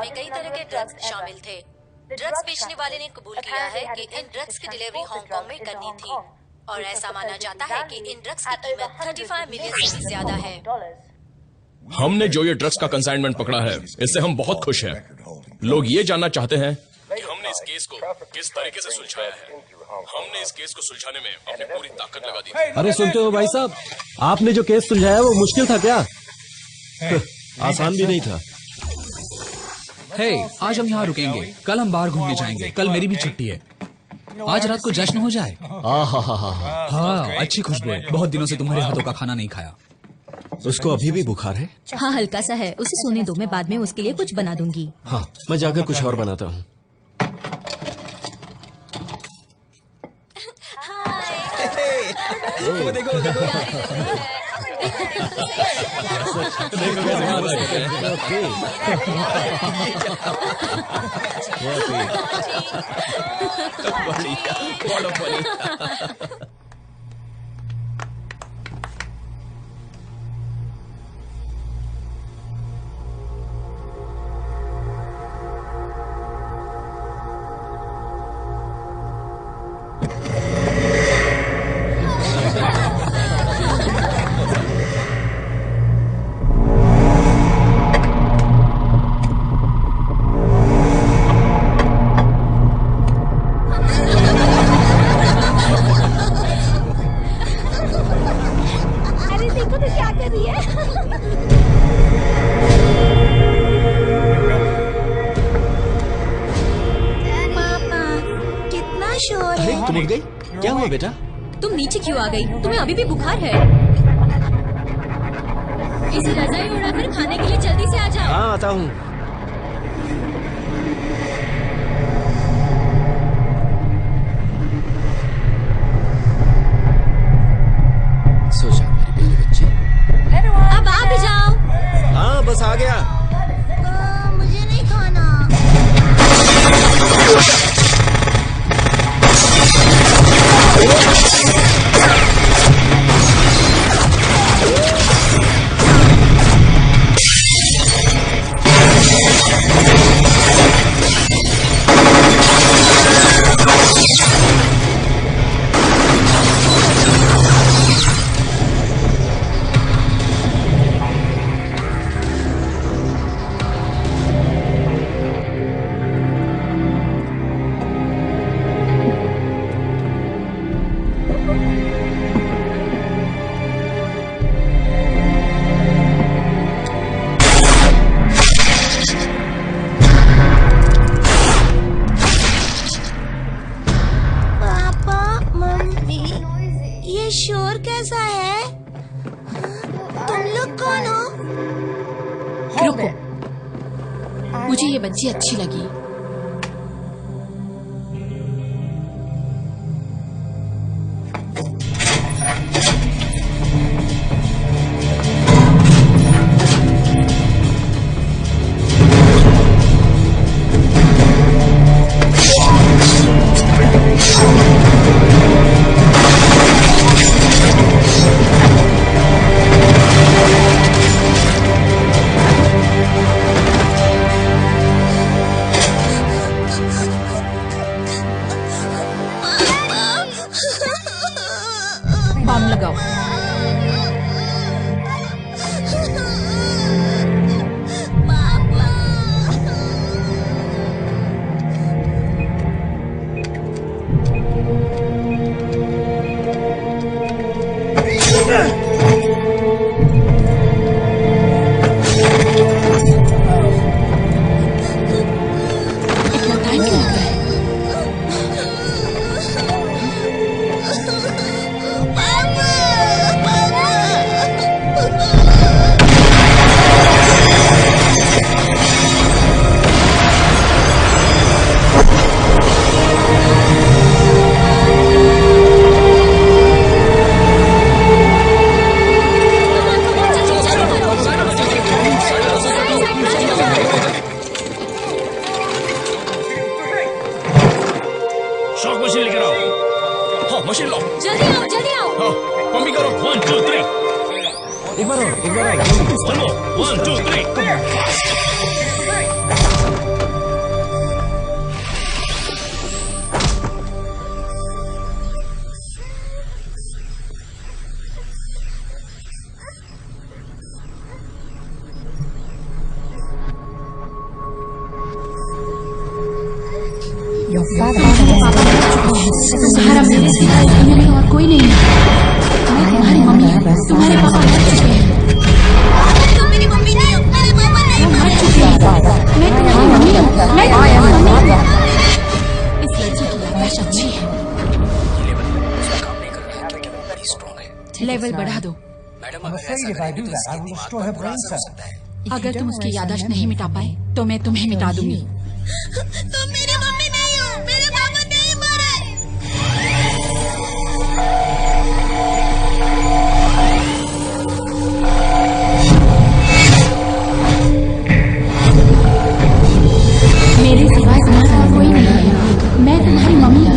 जिसमें कई तरह के ड्रग्स शामिल थे। ड्रग्स बेचने वाले ने कबूल किया है कि इन ड्रग्स की डिलीवरी हांगकांग में करनी थी और ऐसा माना जाता है कि इन ड्रग्स की कीमत 35 मिलियन से भी ज्यादा है। हमने जो ये ड्रग्स का कंसाइनमेंट पकड़ा है, इससे हम बहुत खुश हैं। लोग ये जानना चाहते हैं कि हमने इस केस को किस तरीके से सुलझाया है। हमने इस केस को सुलझाने में अपनी पूरी ताकत लगा दी। अरे सुनते हो भाई साहब, आपने जो केस सुलझाया वो मुश्किल था क्या? आसान भी नहीं था। हे, आज हम यहाँ रुकेंगे, कल हम बाहर घूमने जाएंगे, कल मेरी भी छुट्टी है। आज रात को जश्न हो जाए। हाँ, अच्छी खुशबू है। बहुत दिनों से तुम्हारे हाथों का खाना नहीं खाया। उसको अभी भी बुखार है? हाँ, हल्का सा है। उसे सोने दो, मैं बाद में उसके लिए कुछ बना दूंगी। हाँ, मैं जाकर कुछ और बनाता हूँ। देखो देखो तुम उठ गई? क्या हुआ बेटा? तुम नीचे क्यों आ गई? तुम्हें अभी भी बुखार है? इसे रजाई उड़ाकर खाने के लिए जल्दी से आ जाओ। हाँ, आता हूँ। सो जा मेरी प्यारी बच्ची। अब आ भी जाओ। हाँ, बस आ गया। मुझे नहीं खाना। शोर कैसा है? तुम लोग कौन हो? रुको, मुझे ये बच्ची अच्छी लगी। बम लगाओ। शॉक मशीन लेकर आओ। हाँ, मशीन लाओ। जल्दी आओ, जल्दी आओ। हाँ, पंप भी करो। 1 2 3। एक बार और, एक बार और। 1 2 3। मेरे सिवा इस दुनिया में और कोई नहीं है। मैं तुम्हारी मम्मी हूँ। तुम्हारे पापा मर चुके हैं। तुम मेरी मम्मी नहीं हो, मेरे पापा नहीं मर चुके हैं। मैं तुम्हारी मम्मी हूँ। मैं तुम्हारी मम्मी हूँ। इस लड़की की याददाश्त अच्छी है। लेवल बढ़ा दो। अगर तुम उसकी याददाश्त नहीं मिटा पाए तो मैं तुम्हें मिटा दूंगी। तुम मेरी मम्मी नहीं हो, मेरे पापा नहीं मरे। मेरे सिवाय तुम्हारा और कोई नहीं है। मैं तुम्हारी मम्मी हूँ।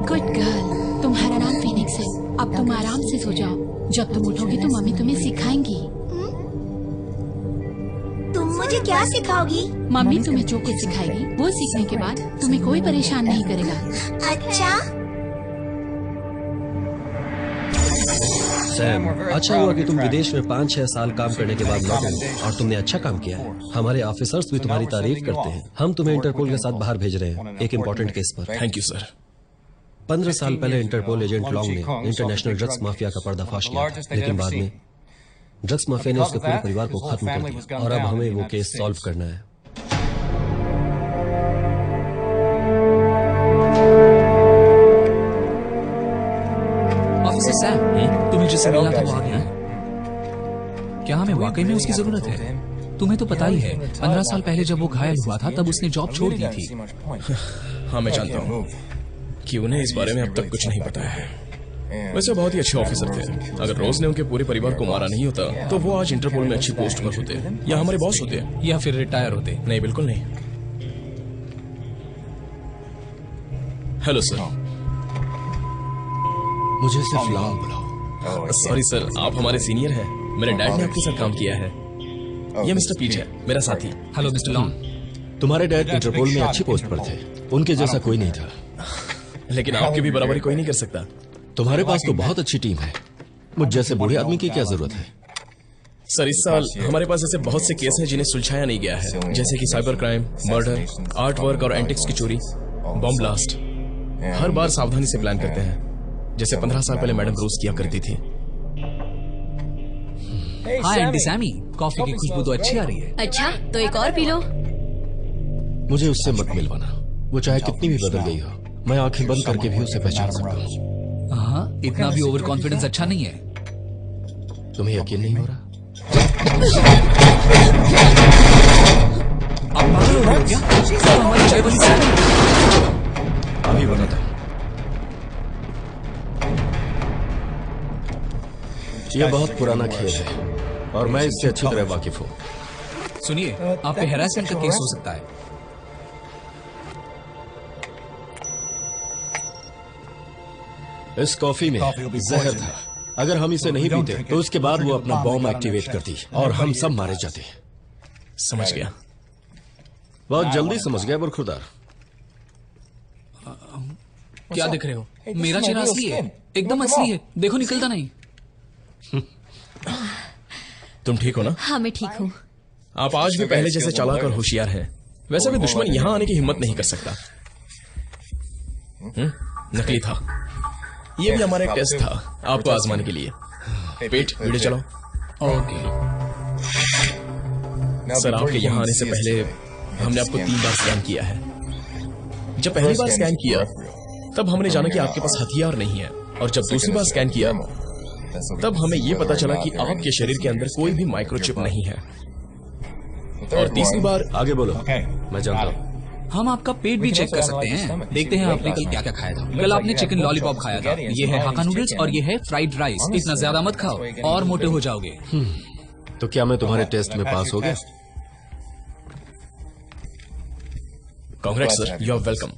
गुड गर्ल, तुम्हारा नाम फीनिक्स है। अब तुम आराम से सो जाओ। जब तुम उठोगे तो मम्मी तुम्हें सिखाएंगी। तुम मुझे क्या सिखाओगी? मम्मी तुम्हें जो कुछ सिखाएगी वो सीखने के बाद तुम्हें कोई परेशान नहीं करेगा। अच्छा, सैम, अच्छा हुआ कि तुम विदेश में 5-6 साल काम करने के बाद लौटे और तुमने अच्छा काम किया है। हमारे ऑफिसर्स भी तुम्हारी तारीफ करते हैं। हम तुम्हें इंटरपोल के साथ बाहर भेज रहे हैं एक इम्पोर्टेंट केस पर। Thank you sir. 15 साल पहले इंटरपोल एजेंट लॉन्ग ने इंटरनेशनल ड्रग्स माफिया का पर्दाफाश किया था, लेकिन बाद में ड्रग्स माफिया ने उसके पूरे परिवार को खत्म कर दिया और अब हमें वो केस सॉल्व करना है। ऑफिसर सैम, तुम्हें जिससे मिला था वो आ गया है। क्या हमें वाकई में उसकी जरूरत है? तुम्हें तो पता ही है 15 साल पहले जब वो घायल हुआ था तब उसने जॉब छोड़ दी थी। हाँ मैं जानता हूँ कि उन्हें इस बारे में अब तक कुछ नहीं पता है। वैसे बहुत ही अच्छे ऑफिसर थे। अगर रोज ने उनके पूरे परिवार को मारा नहीं होता तो वो आज इंटरपोल में अच्छी पोस्ट पर होते या हमारे बॉस होते या फिर रिटायर होते। नहीं, बिल्कुल नहीं। Hello sir. मुझे सिर्फ लॉन्ग बुलाओ। सॉरी सर, आप हमारे सीनियर हैं। मेरे डैड ने आपके साथ काम किया है। ये मिस्टर पीच है, मेरा साथी। Hello mister long. तुम्हारे डैड इंटरपोल में अच्छी पोस्ट पर थे। उनके जैसा कोई नहीं था। लेकिन आपकी भी बराबरी कोई नहीं कर सकता। तुम्हारे पास तो बहुत अच्छी टीम है। मुझ जैसे बूढ़े आदमी की क्या जरूरत है? सर, इस साल हमारे पास ऐसे बहुत से केस हैं जिन्हें सुलझाया नहीं गया है, जैसे कि cyber crime, murder, art work और एंटिक्स की चोरी, बॉम्ब ब्लास्ट। हर बार सावधानी से प्लान करते हैं, जैसे 15 साल पहले मैडम रोज किया करती थी। हाय एंटी सैमी, कॉफी की खुशबू तो अच्छी आ रही है। अच्छा, तो एक और पी लो। मुझे उससे मत मिलवाना। वो चाहे कितनी भी बदल गई हो, मैं आंखें बंद करके भी उसे पहचान सकता हूँ। हाँ, इतना भी ओवर कॉन्फिडेंस अच्छा नहीं है। तुम्हें यकीन नहीं हो रहा? आप पागल हो रहे हो क्या? तो हमारी चाय वाली सैमी। अभी बताता हूँ। यह बहुत पुराना खेल है और मैं इससे अच्छी तरह वाकिफ हूँ। सुनिए, आप पे हैरासमेंट का केस हो सकता है। इस कॉफी में जहर था। अगर हम इसे नहीं पीते तो उसके बाद वो अपना बॉम्ब एक्टिवेट करती और हम सब मारे जाते। समझ गया। बहुत जल्दी समझ गया बरखुरदार। क्या देख रहे हो? मेरा चेहरा असली है, एकदम असली है। देखो, निकलता नहीं। तुम ठीक हो ना? हाँ, मैं ठीक हूँ। आप आज भी पहले जैसे चालाक और होशियार हैं। वैसे भी दुश्मन यहाँ आने की हिम्मत नहीं कर सकता। नकली था। ये भी हमारा एक टेस्ट था, आपको आजमाने के लिए। पेट, वीडियो चलाओ। ओके सर, आपके यहाँ आने से पहले हमने आपको 3 बार स्कैन किया है। जब पहली बार स्कैन किया तब हमने जाना कि आपके पास हथियार नहीं है, और जब दूसरी बार स्कैन किया तब हमें यह पता चला कि आपके शरीर के अंदर कोई भी माइक्रोचिप नहीं है। और तीसरी बार आगे बोलो। मैं जानता हूँ। हम आपका पेट भी चेक कर सकते हैं। देखते हैं आपने कल क्या क्या खाया था। कल आपने चिकन लॉलीपॉप खाया था। ये है हाका नूडल्स और ये है फ्राइड राइस। इतना ज्यादा मत खाओ और मोटे हो जाओगे। तो क्या मैं तुम्हारे टेस्ट में पास हो गया? Congrats sir, you are welcome.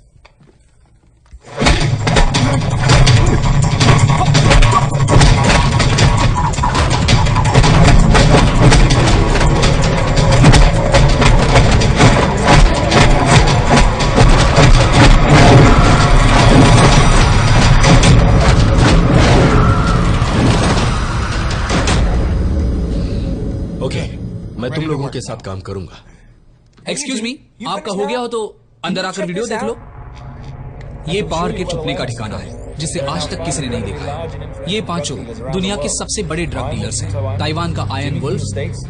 लोगों के साथ काम करूंगा। एक्सक्यूज मी, आपका हो गया हो तो अंदर आकर वीडियो देख लो। ये बार के छुपने का ठिकाना है जिसे आज तक किसी ने नहीं देखा है। ये पांचों दुनिया के सबसे बड़े ड्रग डीलर्स हैं। ताइवान का आयरन वुल्फ,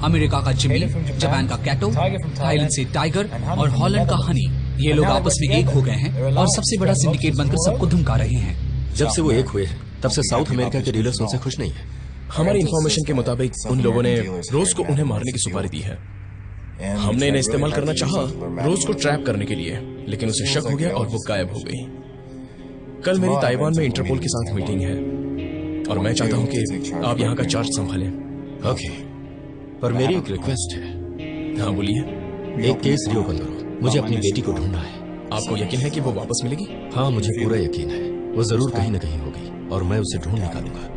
अमेरिका का जिमी, जापान का कैटो, थाईलैंड से टाइगर और हॉलैंड का हनी। ये लोग आपस में एक हो गए हैं और सबसे बड़ा सिंडिकेट बनकर सबको धमका रहे हैं। जब से वो एक हुए तब से साउथ अमेरिका के डीलर्स उनसे खुश नहीं है। हमारी इंफॉर्मेशन के मुताबिक उन लोगों ने रोज को उन्हें मारने की सुपारी दी है। हमने इन्हें इस्तेमाल करना चाहा रोज को ट्रैप करने के लिए, लेकिन उसे शक हो गया और वो गायब हो गई। कल मेरी ताइवान में इंटरपोल के साथ मीटिंग है और मैं चाहता हूं कि आप यहाँ का चार्ज संभालें। ओके, पर मेरी एक रिक्वेस्ट है। हाँ बोलिए। एक केस रीओपन करो, मुझे अपनी बेटी को ढूंढना है। आपको यकीन है कि वो वापस मिलेगी? हाँ, मुझे पूरा यकीन है। वो जरूर कहीं न कहीं होगी और मैं उसे ढूंढ निकालूंगा।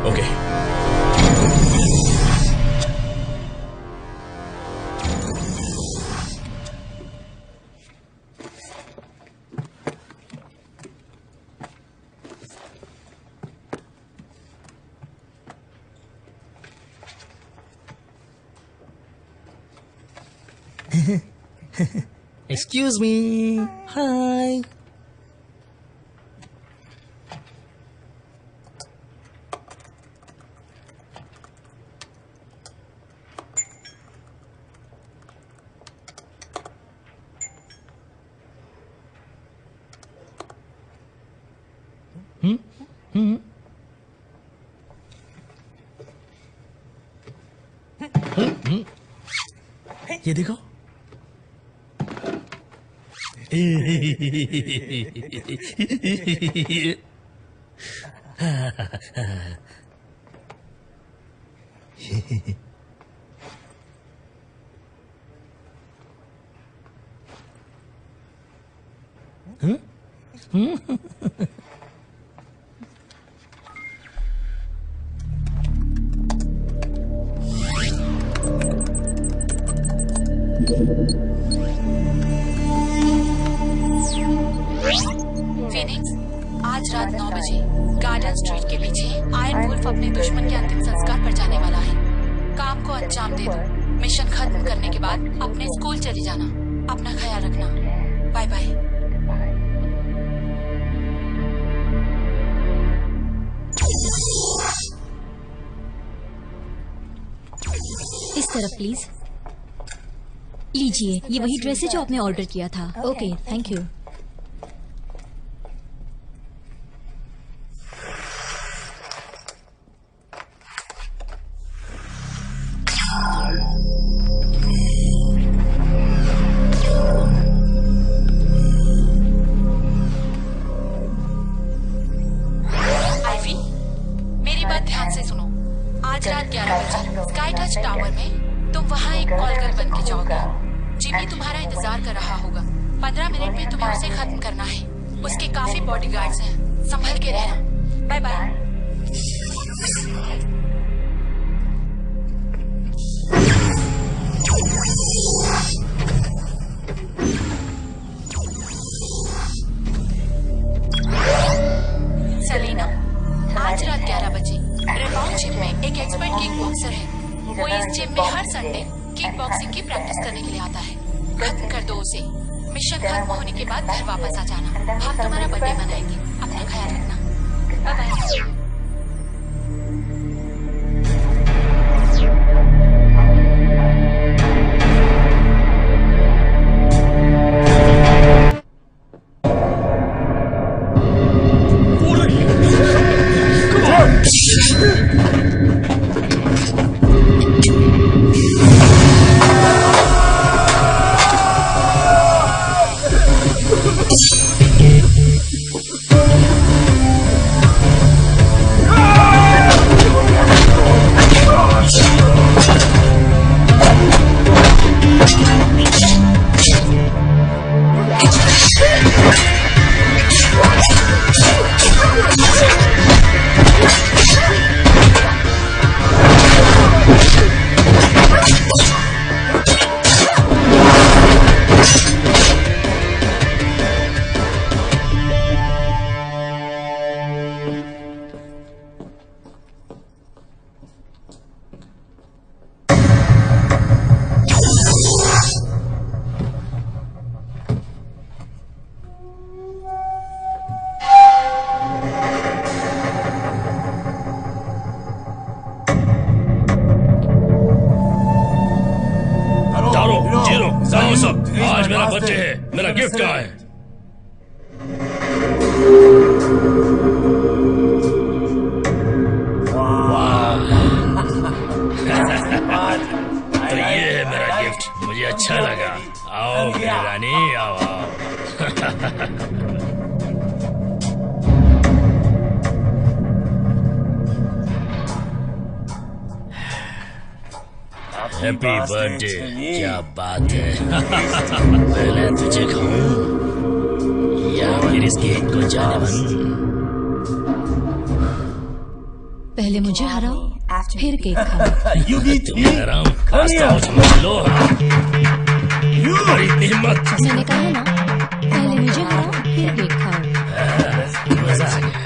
ओके। Excuse me. Hi. ये देखो। फिनिक्स, आज रात 9 बजे गार्डन स्ट्रीट के पीछे आयरन वुल्फ अपने दुश्मन के अंतिम संस्कार पर जाने वाला है। काम को अंजाम दे दो। मिशन खत्म करने के बाद अपने स्कूल चली जाना। अपना ख्याल रखना। Bye bye. इस तरफ प्लीज। लीजिए, ये वही ड्रेस है जो आपने ऑर्डर किया था। Okay, thank you. आइवी, मेरी बात ध्यान से सुनो। आज रात 11 बजे स्काई टच टावर में तुम वहाँ एक कॉल कर बन के जाओगे। जिमी तुम्हारा इंतजार कर रहा होगा। 15 मिनट में तुम्हें उसे खत्म करना है। उसके काफी बॉडीगार्ड्स हैं, संभल के रहना। Bye bye. सलीना, आज रात 11 बजे रेबाउंड जिम में एक एक्सपर्ट किक बॉक्सर है। वो इस जिम में हर संडे किक बॉक्सिंग की प्रैक्टिस करने के लिए आता है। खत्म कर दो उसे। मिशन खत्म होने के बाद घर वापस आ जाना। हम तुम्हारा बर्थडे मनाएंगे। अपना ख्याल रखना। Bye bye. बर्थडे है, मेरा गिफ्ट कहाँ है? तो ये है मेरा गिफ्ट, मुझे अच्छा लगा। आओ मेरी रानी, आओ आओ। हैप्पी बर्थडे, क्या बात है। पहले तुझे खाऊं या फिर इस केक को जाने मन? पहले मुझे हराओ, फिर केक खाओ। तुम्हें हराम, खास्ता हो समझ लो। तुम्हारी हिम्मत। मैंने कहा ना, पहले मुझे हराओ, फिर केक खाओ। मजा आ गया।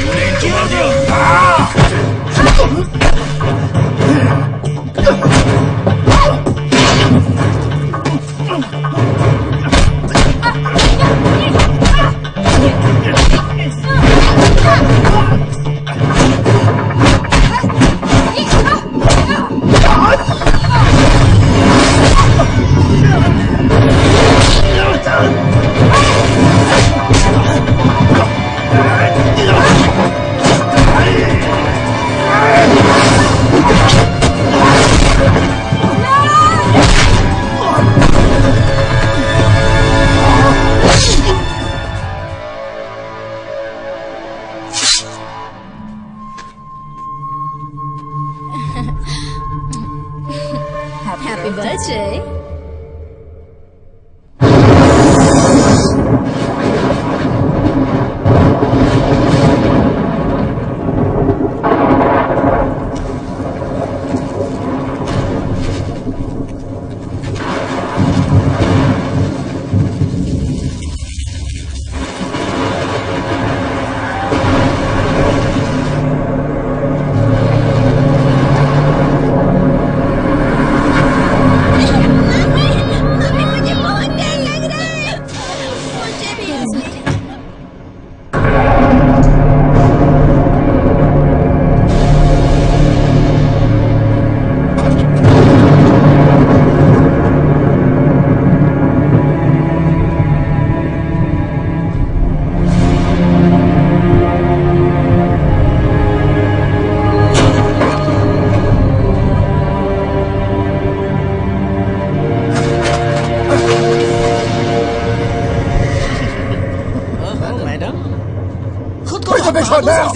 तूने इनको मार दिया। Happy birthday.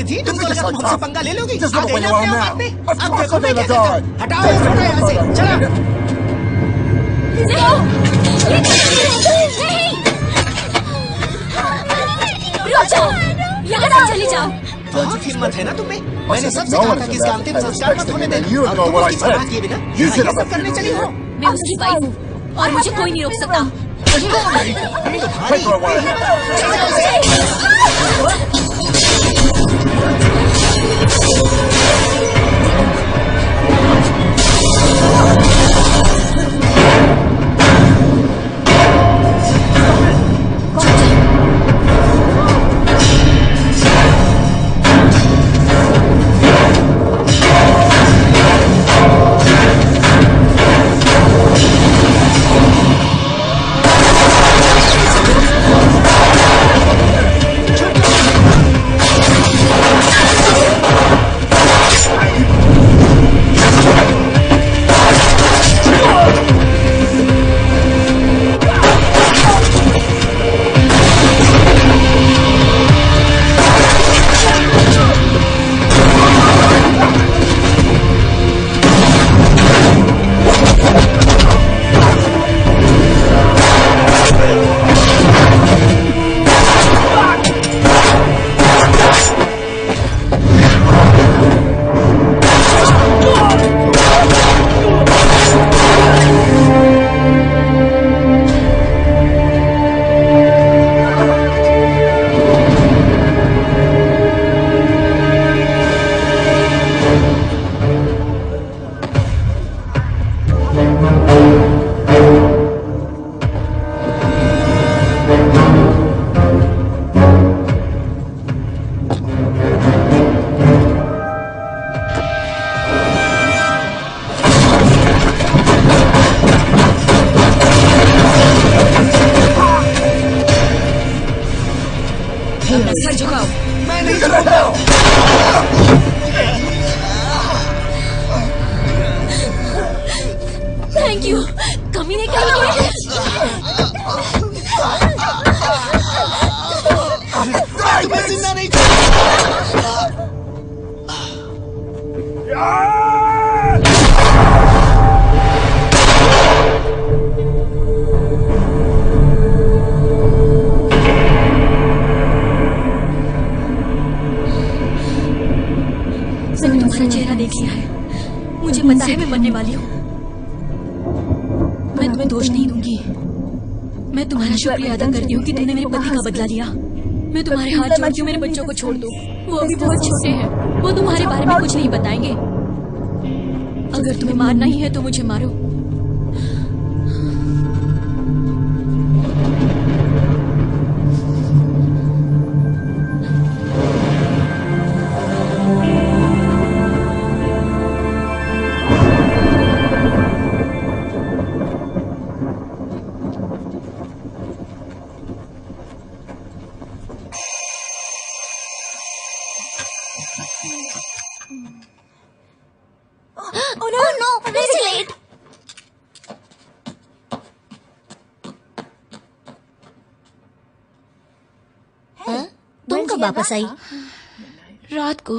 थी तुम तो तुम हमसे पंगा ले लोगी। आ गई ना अपने औकात पे। अब देखो मैं क्या करता हूँ। हटाओ इसको यहाँ से, चलो। रुक जाओ, यहाँ से चली जाओ। बहुत हिम्मत है ना तुम्हें। मैंने सबसे कहा था कि इसका अंतिम संस्कार मत होने देना। अब तुम उसकी बात किए बिना ये सब करने चली हो। मैं उसकी वाइफ हूँ और मुझे कोई नहीं रोक सकता। मैं मरने वाली हूँ। मैं तुम्हें दोष नहीं दूंगी। मैं तुम्हारा शुक्रिया अदा करती हूँ कि तुमने मेरे पति का बदला लिया। मैं तुम्हारे हाथ जोड़ती हूँ, मेरे बच्चों को छोड़ दो। वो अभी बहुत छोटे हैं, वो तुम्हारे बारे में कुछ नहीं बताएंगे। अगर तुम्हें मारना ही है तो मुझे मारो। Oh no, it's late. तुम कब वापस आई? रात को।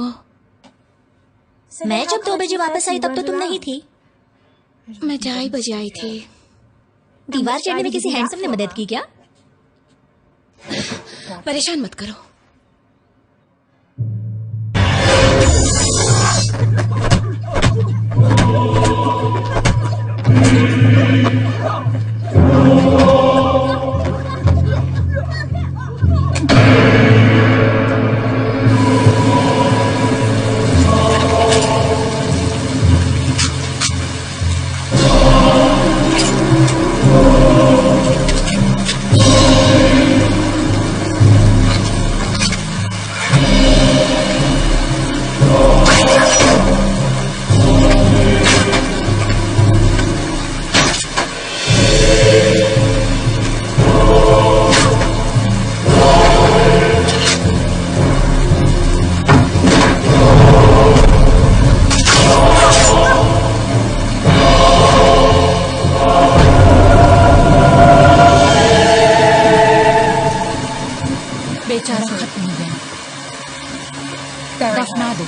मैं जब 2 बजे वापस आई तब तो तुम नहीं थी। मैं 4 बजे आई थी। दीवार चढ़ने में किसी हैंडसम ने मदद की क्या? परेशान मत करो। बेचारा खत्म हो गया। दफना दो।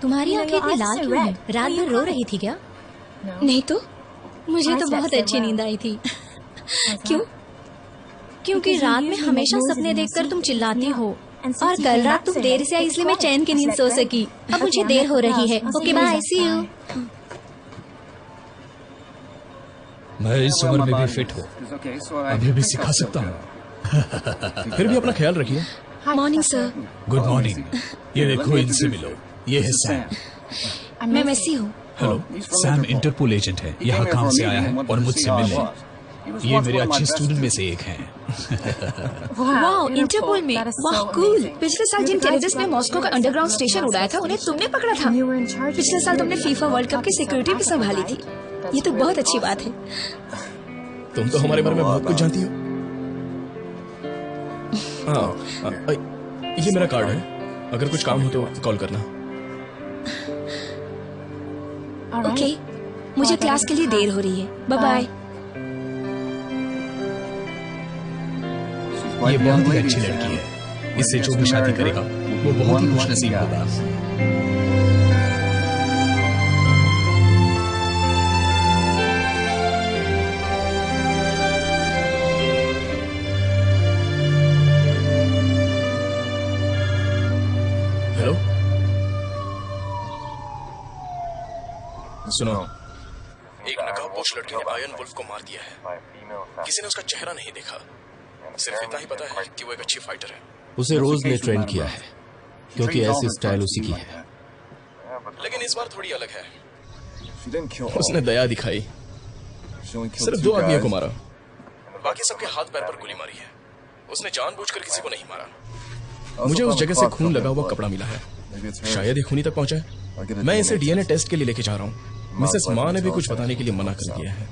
तुम्हारी आंखें इतनी लाल क्यों हैं? रात भर रो रही थी क्या? नहीं तो मुझे तो बहुत अच्छी नींद आई थी। क्यों? क्योंकि रात में हमेशा सपने देखकर तुम चिल्लाती हो और कल रात तुम देर से आई इसलिए मैं चैन की नींद सो सकी। अब मुझे देर हो रही है। Okay bye, see you. मैं इस उम्र में भी फिट हूँ, अभी भी सिखा सकता हूँ। फिर भी अपना ख्याल रखिए। Morning sir. Good morning. ये देखो, इनसे मिलो। ये है सैम। मैं मैसी हूँ। हेलो, सैम इंटरपोल एजेंट है, यहाँ काम से आया है और मुझसे मिलने। ये मेरे अच्छे स्टूडेंट में से एक हैं। वाह, इंटरपोल में, वाह कूल। पिछले साल जिन टेररिस्ट ने मॉस्को का अंडरग्राउंड स्टेशन उड़ाया था उन्हें तुमने पकड़ा था। पिछले साल तुमने फीफा वर्ल्ड कप की सिक्योरिटी भी संभाली थी। ये तो बहुत अच्छी बात है। तुम तो हमारे बारे में बहुत कुछ जानती हो। ये मेरा कार्ड है, अगर कुछ काम हो तो कॉल करना। ओके, मुझे क्लास के लिए देर हो रही है। Bye bye. ये बहुत ही अच्छी लड़की है, इससे जो भी शादी करेगा वो बहुत ही खुशनसीब होगा। हेलो, सुनो, एक नकाबपोश लड़की ने आयन वुल्फ को मार दिया है। किसी ने उसका चेहरा नहीं देखा, सिर्फ इतना ही पता है कि वो एक अच्छी फाइटर है। उसे रोज ने ट्रेन किया है क्योंकि ऐसी स्टाइल उसी की है। लेकिन इस बार थोड़ी अलग है। उसने दया दिखाई, सिर्फ 2 आदमियों को मारा, बाकी सबके हाथ पैर पर गोली मारी है। उसने जानबूझकर किसी को नहीं मारा। मुझे उस जगह से खून लगा हुआ कपड़ा मिला है, शायद ये खूनी तक पहुंचा है। मैं इसे डीएनए टेस्ट के लिए लेके जा रहा हूँ। मिसेस माँ ने भी कुछ बताने के लिए मना कर दिया है।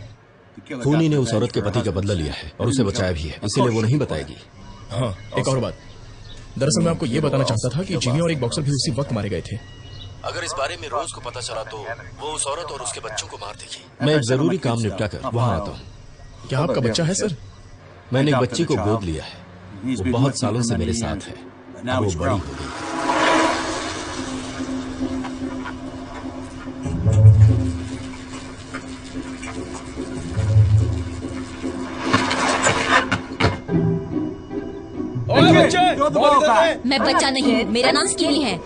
खूनी ने उस औरत के पति का बदला लिया है और उसे बचाया भी है, इसीलिए वो नहीं बताएगी। हाँ, एक और बात। दरअसल मैं आपको ये बताना चाहता था कि जिमी और एक बॉक्सर भी उसी वक्त मारे गए थे। अगर इस बारे में रोज को पता चला तो वो उस औरत और उसके बच्चों को मार देगी। मैं एक जरूरी काम निपटा कर वहाँ आता हूँ। क्या आपका बच्चा है सर? मैंने एक बच्ची को गोद लिया है। वो बहुत सालों से मेरे साथ है। अब वो बड़ी हो गई। मैं बच्चा नहीं हूँ, मेरा नाम स्कीनी है।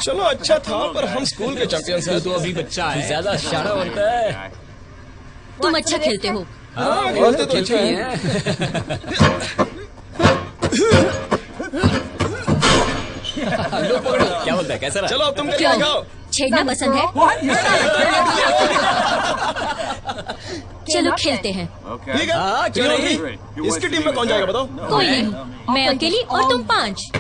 चलो अच्छा था, पर हम स्कूल के चैंपियंस हैं। तो अभी बच्चा है। ज्यादा शाना बनता है। तुम अच्छा खेलते हो। हाँ, खेलते तो अच्छा है। लो पकड़ो। क्या बोलता है, कैसा रहा? चलो अब तुम करके क्यों? दिखाओ। छेड़ना पसंद है? चलो खेलते हैं। ठीक है, क्यों नहीं? इसकी टीम में कौन जाएगा बताओ? कोई नहीं, मैं अकेली और तुम 5।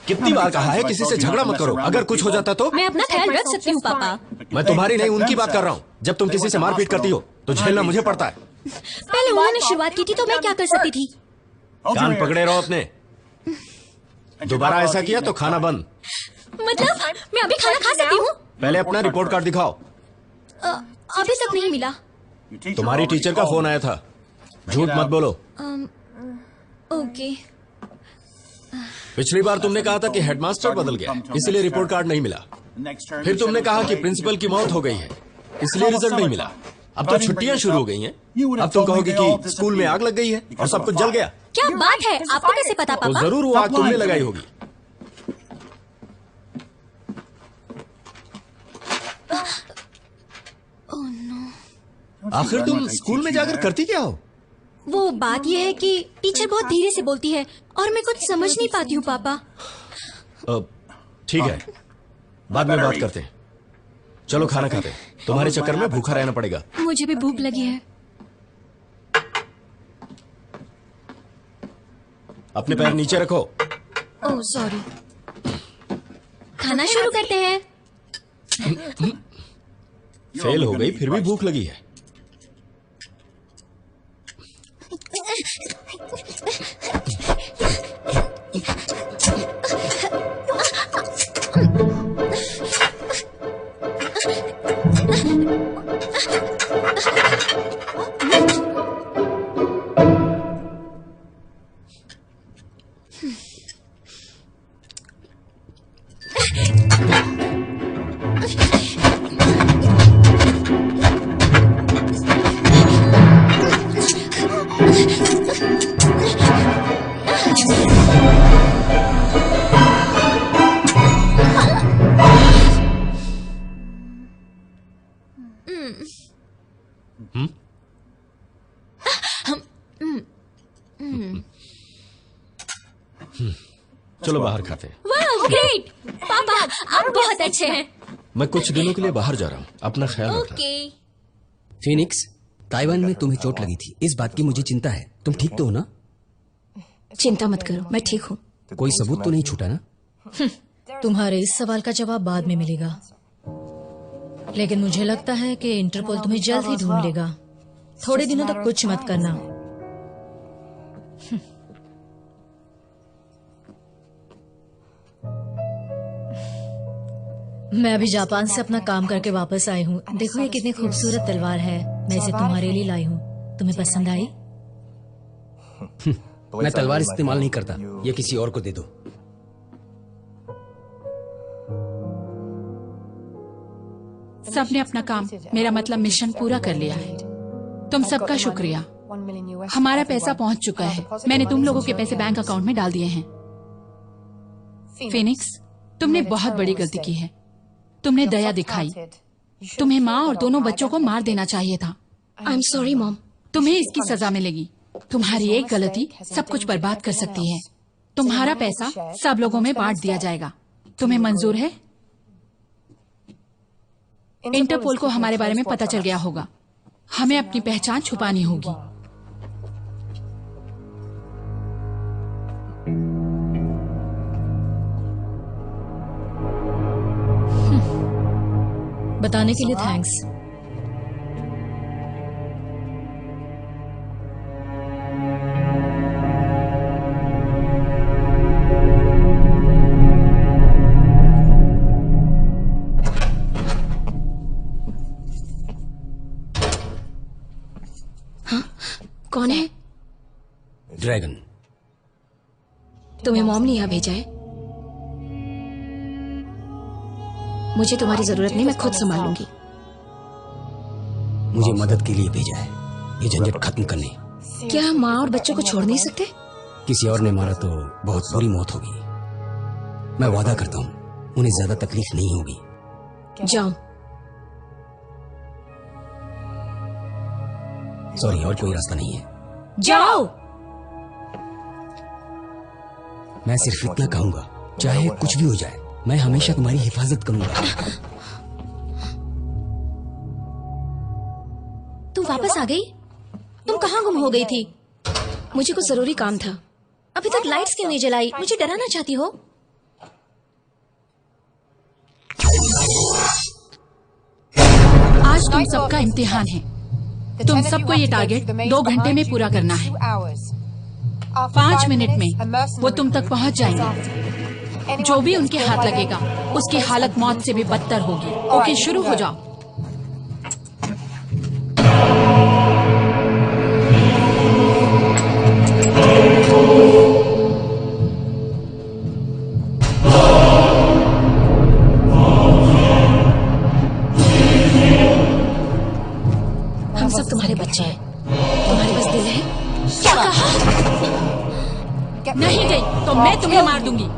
कितनी बार कहा है किसी से झगड़ा मत करो। अगर कुछ हो जाता तो? मैं अपना ख्याल रख सकती हूँ पापा। मैं तुम्हारी नहीं उनकी बात कर रहा हूँ। जब तुम किसी से मारपीट करती हो तो झेलना मुझे पड़ता है। पहले उन्होंने शुरुआत की थी तो मैं क्या कर सकती थी? कान पकड़े रहो अपने। दोबारा ऐसा किया तो खाना बंद। मतलब मैं अभी खाना खा सकती हूँ? पहले अपना रिपोर्ट कार्ड दिखाओ। अभी तक नहीं मिला। तुम्हारी टीचर का फोन आया था। झूठ मत बोलो। ओके। पिछली बार तुमने कहा था कि हेडमास्टर बदल गया, इसलिए रिपोर्ट कार्ड नहीं मिला। फिर तुमने कहा कि प्रिंसिपल की मौत हो गई है, इसलिए रिजल्ट नहीं मिला। अब तो छुट्टियां शुरू हो गई हैं। अब तुम कहोगे कि स्कूल में आग लग गई है और सब कुछ जल गया। क्या बात है, आपको कैसे पता तो पापा? जरूर वो आग तुमने लगाई होगी। आखिर तुम स्कूल में जाकर करती क्या हो? वो बात यह है कि टीचर बहुत धीरे से बोलती है और मैं कुछ समझ नहीं पाती हूँ पापा। ठीक है, बाद में बात करते हैं। चलो खाना खाते हैं। तुम्हारे चक्कर में भूखा रहना पड़ेगा। मुझे भी भूख लगी है। अपने पैर नीचे रखो। Oh sorry. खाना शुरू करते हैं। फेल हो गई, फिर भी भूख लगी है। चलो बाहर खाते हैं। वाह ग्रेट पापा, आप बहुत अच्छे हैं। मैं कुछ दिनों के लिए बाहर जा रहा हूँ, अपना ख्याल रखना। ओके। फीनिक्स, ताइवान में तुम्हें चोट लगी थी, इस बात की मुझे चिंता है। तुम ठीक तो हो ना? चिंता मत करो, मैं ठीक हूँ। कोई सबूत तो नहीं छूटा ना? तुम्हारे इस सवाल का जवाब बाद में मिलेगा, लेकिन मुझे लगता है कि इंटरपोल तुम्हें जल्द ही ढूंढ लेगा। थोड़े दिनों तक कुछ मत करना। मैं अभी जापान से अपना काम करके वापस आई हूँ। देखो ये कितनी खूबसूरत तलवार है, मैं इसे तुम्हारे लिए लाई हूँ। तुम्हें पसंद आई? मैं तलवार इस्तेमाल नहीं करता, ये किसी और को दे दो। सबने अपना काम, मेरा मतलब मिशन पूरा कर लिया है। तुम सबका शुक्रिया। हमारा पैसा पहुंच चुका है। मैंने तुम लोगों के पैसे बैंक अकाउंट में डाल दिए हैं। फिनिक्स, तुमने बहुत बड़ी गलती की है। तुमने दया दिखाई। तुम्हें माँ और दोनों बच्चों को मार देना चाहिए था। I am sorry mom. तुम्हें इसकी सजा मिलेगी। तुम्हारी एक गलती सब कुछ बर्बाद कर सकती है। तुम्हारा पैसा सब लोगों में बांट दिया जाएगा। तुम्हें मंजूर है? इंटरपोल को हमारे बारे में पता चल गया होगा। हमें अपनी पहचान छुपानी होगी। बताने के लिए थैंक्स। कौन है? ड्रैगन। तुम्हें मॉम ने यहाँ भेजा है? मुझे तुम्हारी जरूरत नहीं, मैं खुद संभाल लूंगी। मुझे मदद के लिए भेजा है, ये झंझट खत्म करने। क्या हम माँ और बच्चों को छोड़ नहीं सकते? किसी और ने मारा तो बहुत बुरी मौत होगी। मैं वादा करता हूँ उन्हें ज्यादा तकलीफ नहीं होगी। जाओ। सॉरी, और कोई रास्ता नहीं है। जाओ। मैं सिर्फ इतना कहूंगा, चाहे कुछ भी हो जाए, मैं हमेशा तुम्हारी हिफाजत करूंगा। तुम वापस आ गई? तुम कहाँ गुम हो गई थी? मुझे कुछ जरूरी काम था। अभी तक लाइट्स क्यों नहीं जलाई? मुझे डराना चाहती हो? आज तुम सबका इम्तिहान है। तुम सबको ये टारगेट 2 घंटे में पूरा करना है। 5 मिनट में वो तुम तक पहुंच जाएंगे। जो भी उनके हाथ लगेगा उसकी हालत मौत से भी बदतर होगी। ओके, शुरू हो जाओ। हम सब तुम्हारे बच्चे हैं। तुम्हारे पास दिल है? क्या कहा? नहीं गई तो मैं तुम्हें मार दूंगी।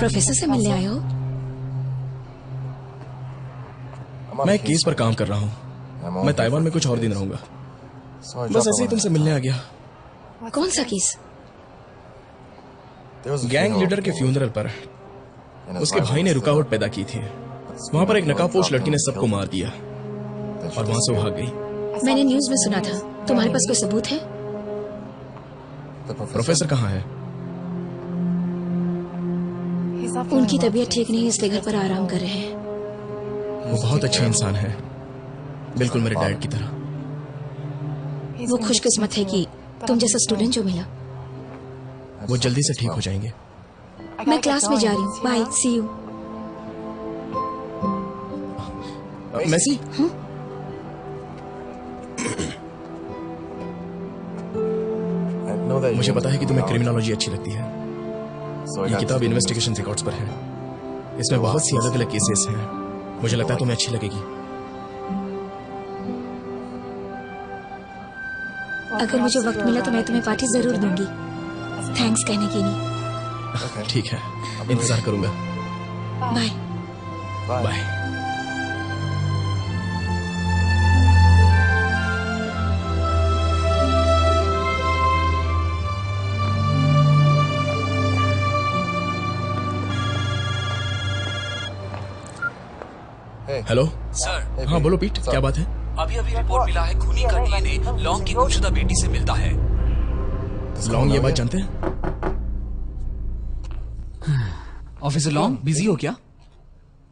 प्रोफेसर से मिलने आए हो? मैं एक केस पर काम कर रहा हूँ। मैं ताइवान में कुछ और दिन रहूंगा। बस ऐसे ही तुमसे मिलने आ गया। कौन सा केस? गैंग लीडर के फ्यूनरल पर उसके भाई ने रुकावट पैदा की थी। वहां पर एक नकाबपोश लड़की ने सबको मार दिया और वहां से भाग गई। मैंने न्यूज में सुना था। तुम्हारे पास कोई सबूत है? प्रोफेसर कहाँ है? उनकी तबीयत ठीक नहीं है, इसलिए घर पर आराम कर रहे हैं। वो बहुत अच्छे इंसान है, बिल्कुल मेरे डैड की तरह। वो खुशकिस्मत है कि तुम जैसा स्टूडेंट जो मिला। वो जल्दी से ठीक हो जाएंगे। मैं क्लास में जा रही हूँ। Bye, see you. मैसी? मुझे पता है कि तुम्हें क्रिमिनोलॉजी अच्छी लगती है। ये किताब इन्वेस्टिगेशन रिकॉर्ड्स पर है। इसमें बहुत सी अलग अलग केसेस हैं। मुझे लगता है तुम्हें अच्छी लगेगी। अगर मुझे वक्त मिला तो मैं तुम्हें पार्टी जरूर दूंगी। थैंक्स कहने की नहीं। ठीक है, इंतजार करूंगा। Bye bye. Hello sir. हाँ बोलो पीट, क्या बात है? अभी रिपोर्ट मिला है, खूनी का डीएनए लॉन्ग की गुमशुदा बेटी से मिलता है। लॉन्ग ये बात जानते हैं? ऑफिसर लॉन्ग, बिजी हो क्या?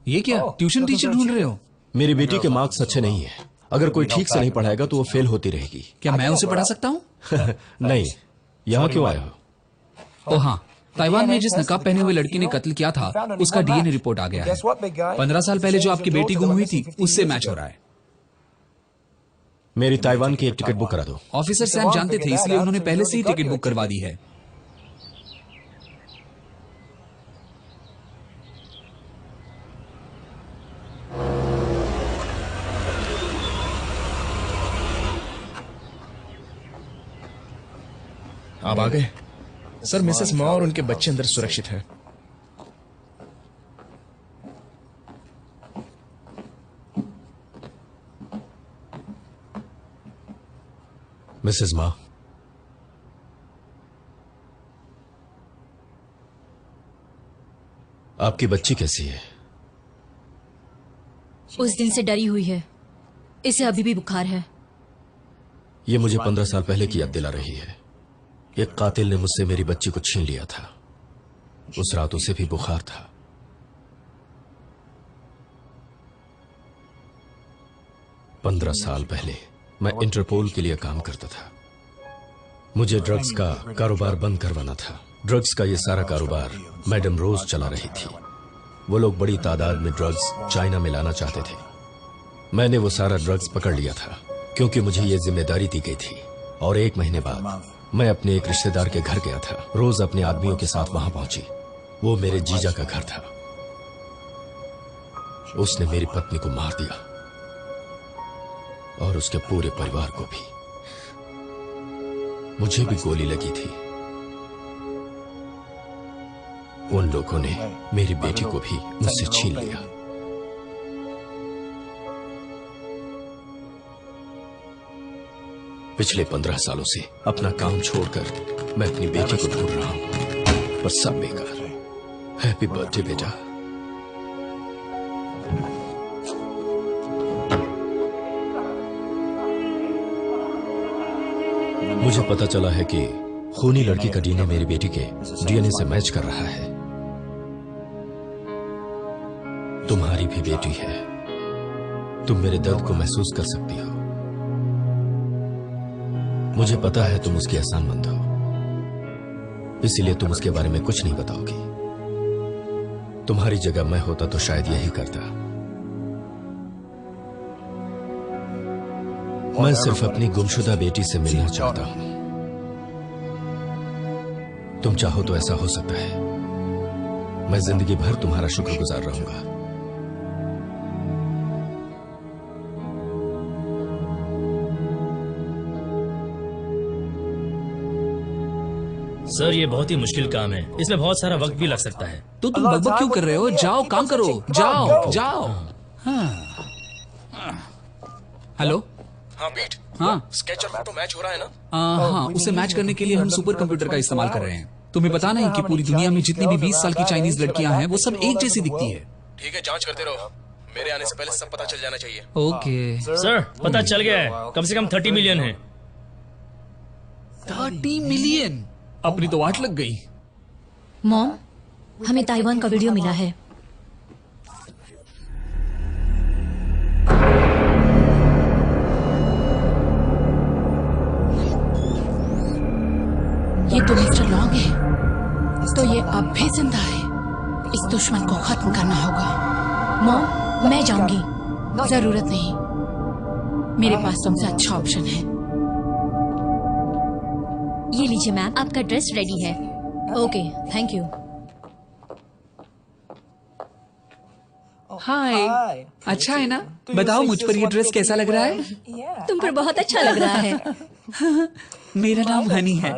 ये क्या ट्यूशन टीचर ढूंढ रहे हो? मेरी बेटी के मार्क्स अच्छे नहीं है। अगर कोई ठीक से नहीं पढ़ाएगा तो वो फेल होती रहेगी। क्या मैं उसे पढ़ा सकता हूँ? नहीं। यहाँ क्यों आए हो? ओ हाँ, ताइवान में जिस नकाब पहने हुए लड़की ने कत्ल किया था उसका डीएनए रिपोर्ट आ गया है। 15 साल पहले जो आपकी बेटी गुम हुई थी उससे मैच हो रहा है। मेरी ताइवान की एक टिकट बुक करा दो। ऑफिसर सैम जानते थे, इसलिए उन्होंने पहले से ही टिकट बुक करवा दी है। आप आ गए? सर, मिसेस मा और उनके बच्चे अंदर सुरक्षित हैं। मिसेस मा, आपकी बच्ची कैसी है? उस दिन से डरी हुई है। इसे अभी भी बुखार है। ये मुझे 15 साल पहले की याद दिला रही है। एक कातिल ने मुझसे मेरी बच्ची को छीन लिया था। उस रात उसे भी बुखार था। पंद्रह साल पहले मैं इंटरपोल के लिए काम करता था। मुझे ड्रग्स का कारोबार बंद करवाना था। ड्रग्स का ये सारा कारोबार मैडम रोज चला रही थी। वो लोग बड़ी तादाद में ड्रग्स चाइना में लाना चाहते थे। मैंने वो सारा ड्रग्स पकड़ लिया था क्योंकि मुझे ये जिम्मेदारी दी गई थी। और 1 महीने बाद मैं अपने एक रिश्तेदार के घर गया था। रोज अपने आदमियों के साथ वहां पहुंची। वो मेरे जीजा का घर था। उसने मेरी पत्नी को मार दिया और उसके पूरे परिवार को भी। मुझे भी गोली लगी थी। उन लोगों ने मेरी बेटी को भी मुझसे छीन लिया। पिछले 15 सालों से अपना काम छोड़कर मैं अपनी बेटी को ढूंढ रहा हूं, पर सब बेकार। हैप्पी बर्थडे बेटा। मुझे पता चला है कि खूनी लड़की का डीएनए मेरी बेटी के डीएनए से मैच कर रहा है। तुम्हारी भी बेटी है। तुम मेरे दर्द को महसूस कर सकती हो। मुझे पता है तुम उसकी एहसानमंद हो, इसीलिए तुम उसके बारे में कुछ नहीं बताओगी। तुम्हारी जगह मैं होता तो शायद यही करता। मैं सिर्फ अपनी गुमशुदा बेटी से मिलना चाहता हूं। तुम चाहो तो ऐसा हो सकता है। मैं जिंदगी भर तुम्हारा शुक्रगुजार रहूंगा। सर ये बहुत ही मुश्किल काम है, इसमें बहुत सारा वक्त भी लग सकता है। तो तुम बकबक क्यों कर रहे हो? जाओ काम करो, जाओ जाओ। हेलो। हाँ पीट। हाँ स्केच और फोटो मैच हो रहा है ना? हाँ, उसे मैच करने के लिए हम सुपर कंप्यूटर का इस्तेमाल कर रहे हैं। तुम्हें पता नहीं कि पूरी दुनिया में जितनी भी 20 साल की चाइनीज लड़कियां हैं वो सब एक जैसी दिखती है। ठीक है, जांच करते रहो, मेरे आने से पहले सब पता चल जाना चाहिए। ओके सर पता चल गया है, कम से कम 30 मिलियन है। 30 मिलियन? अपनी तो 8 लग गई। मॉम, हमें ताइवान का वीडियो मिला है। ये तो मिस्टर लॉन्ग है, तो ये अब भी जिंदा है। इस दुश्मन को खत्म करना होगा। मॉम, मैं जाऊंगी। जरूरत नहीं, मेरे पास तुमसे अच्छा ऑप्शन है। ये लीजिए मैम, आपका ड्रेस रेडी है। Okay, thank you. हाय, अच्छा है ना? बताओ मुझ पर ये ड्रेस कैसा लग रहा है? तुम पर बहुत अच्छा लग रहा है। मेरा नाम हनी है।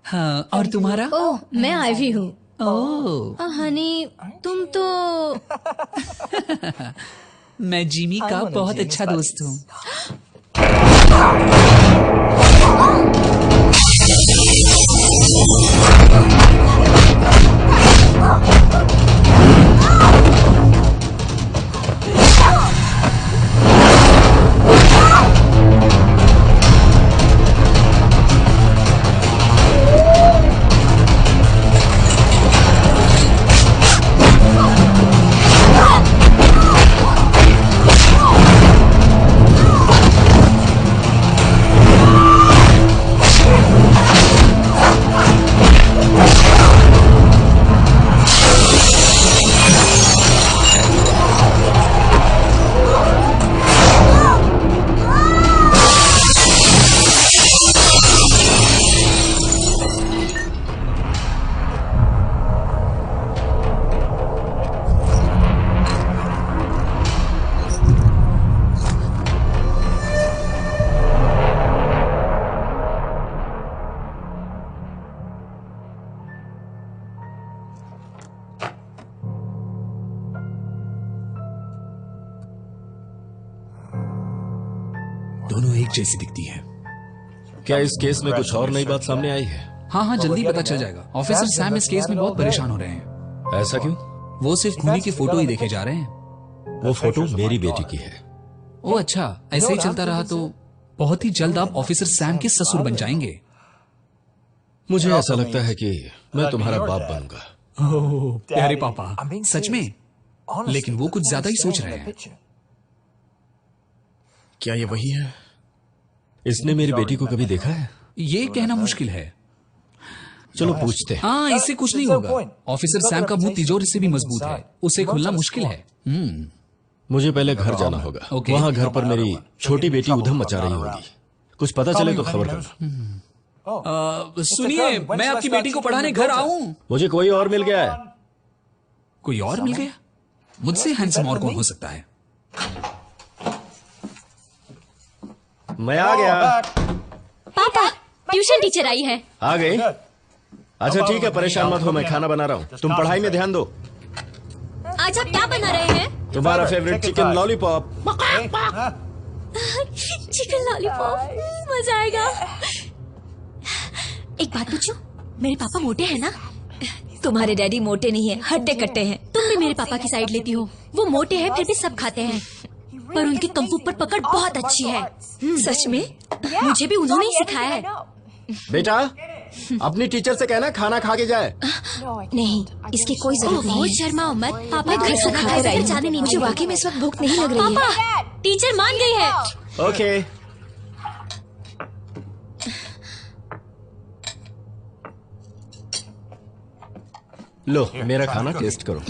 हाँ, और तुम्हारा? ओह, मैं आईवी हूँ। ओह, हनी, तुम तो मैं जिमी का बहुत अच्छा दोस्त हूँ। दोनों एक जैसी दिखती है। क्या इस केस में कुछ और नई बात सामने आई है? हाँ हाँ, जल्दी पता चल जाएगा। ऑफिसर सैम इस केस में बहुत परेशान हो रहे हैं। ऐसा क्यों? वो सिर्फ खूनी की फोटो ही देखे जा रहे हैं। वो फोटो मेरी बेटी की है। ओ अच्छा, ऐसे ही चलता रहा तो बहुत ही जल्द आप ऑफिसर सैम के ससुर बन जाएंगे। मुझे ऐसा लगता है कि मैं तुम्हारा बाप बनूंगा। ओह, प्यारे पापा, सच में? लेकिन वो कुछ ज्यादा ही सोच रहे हैं। क्या ये वही है? इसने मेरी बेटी को कभी देखा है? ये कहना मुश्किल है। चलो पूछते हैं। हाँ, इससे कुछ नहीं होगा। ऑफिसर सैम का मुंह तिजोरी से भी मजबूत है, उसे खोलना मुश्किल है। मुझे पहले घर जाना होगा। वहाँ घर पर मेरी छोटी बेटी उधम मचा रही होगी। कुछ पता चले तो खबर करना। सुनिए, मैं आपकी बेटी को पढ़ाने घर आऊं? मुझे कोई और मिल गया है। कोई और मिल गया? मुझसे हैंडसम और कौन हो सकता है? मैं आ गया। पापा, ट्यूशन टीचर आई है। आ गई? अच्छा ठीक है, परेशान मत हो, मैं खाना बना रहा हूँ। तुम पढ़ाई में ध्यान दो। आज आप क्या बना रहे हैं? तुम्हारा favourite chicken lollipop. Chicken lollipop, मजा आएगा। एक बात पूछूं? मेरे पापा मोटे हैं ना? तुम्हारे डैडी मोटे नहीं है, हट्टे कट्टे हैं। तुम भी मेरे पापा की साइड लेती हो। वो मोटे हैं फिर भी सब खाते हैं, पर उनकी कम्फू पर पकड़ बहुत अच्छी है। सच में? मुझे भी उन्होंने ही सिखाया है। बेटा, अपनी टीचर से कहना खाना खा के जाए। नहीं, इसकी कोई जरूरत नहीं है। शर्मा मत। पापा घर से खाकर आई जाने नहीं। मुझे वाकई में इस वक्त भूख नहीं लग रही है। पापा, टीचर मान गई है। ओके। लो, मेरा खाना टेस्ट करो।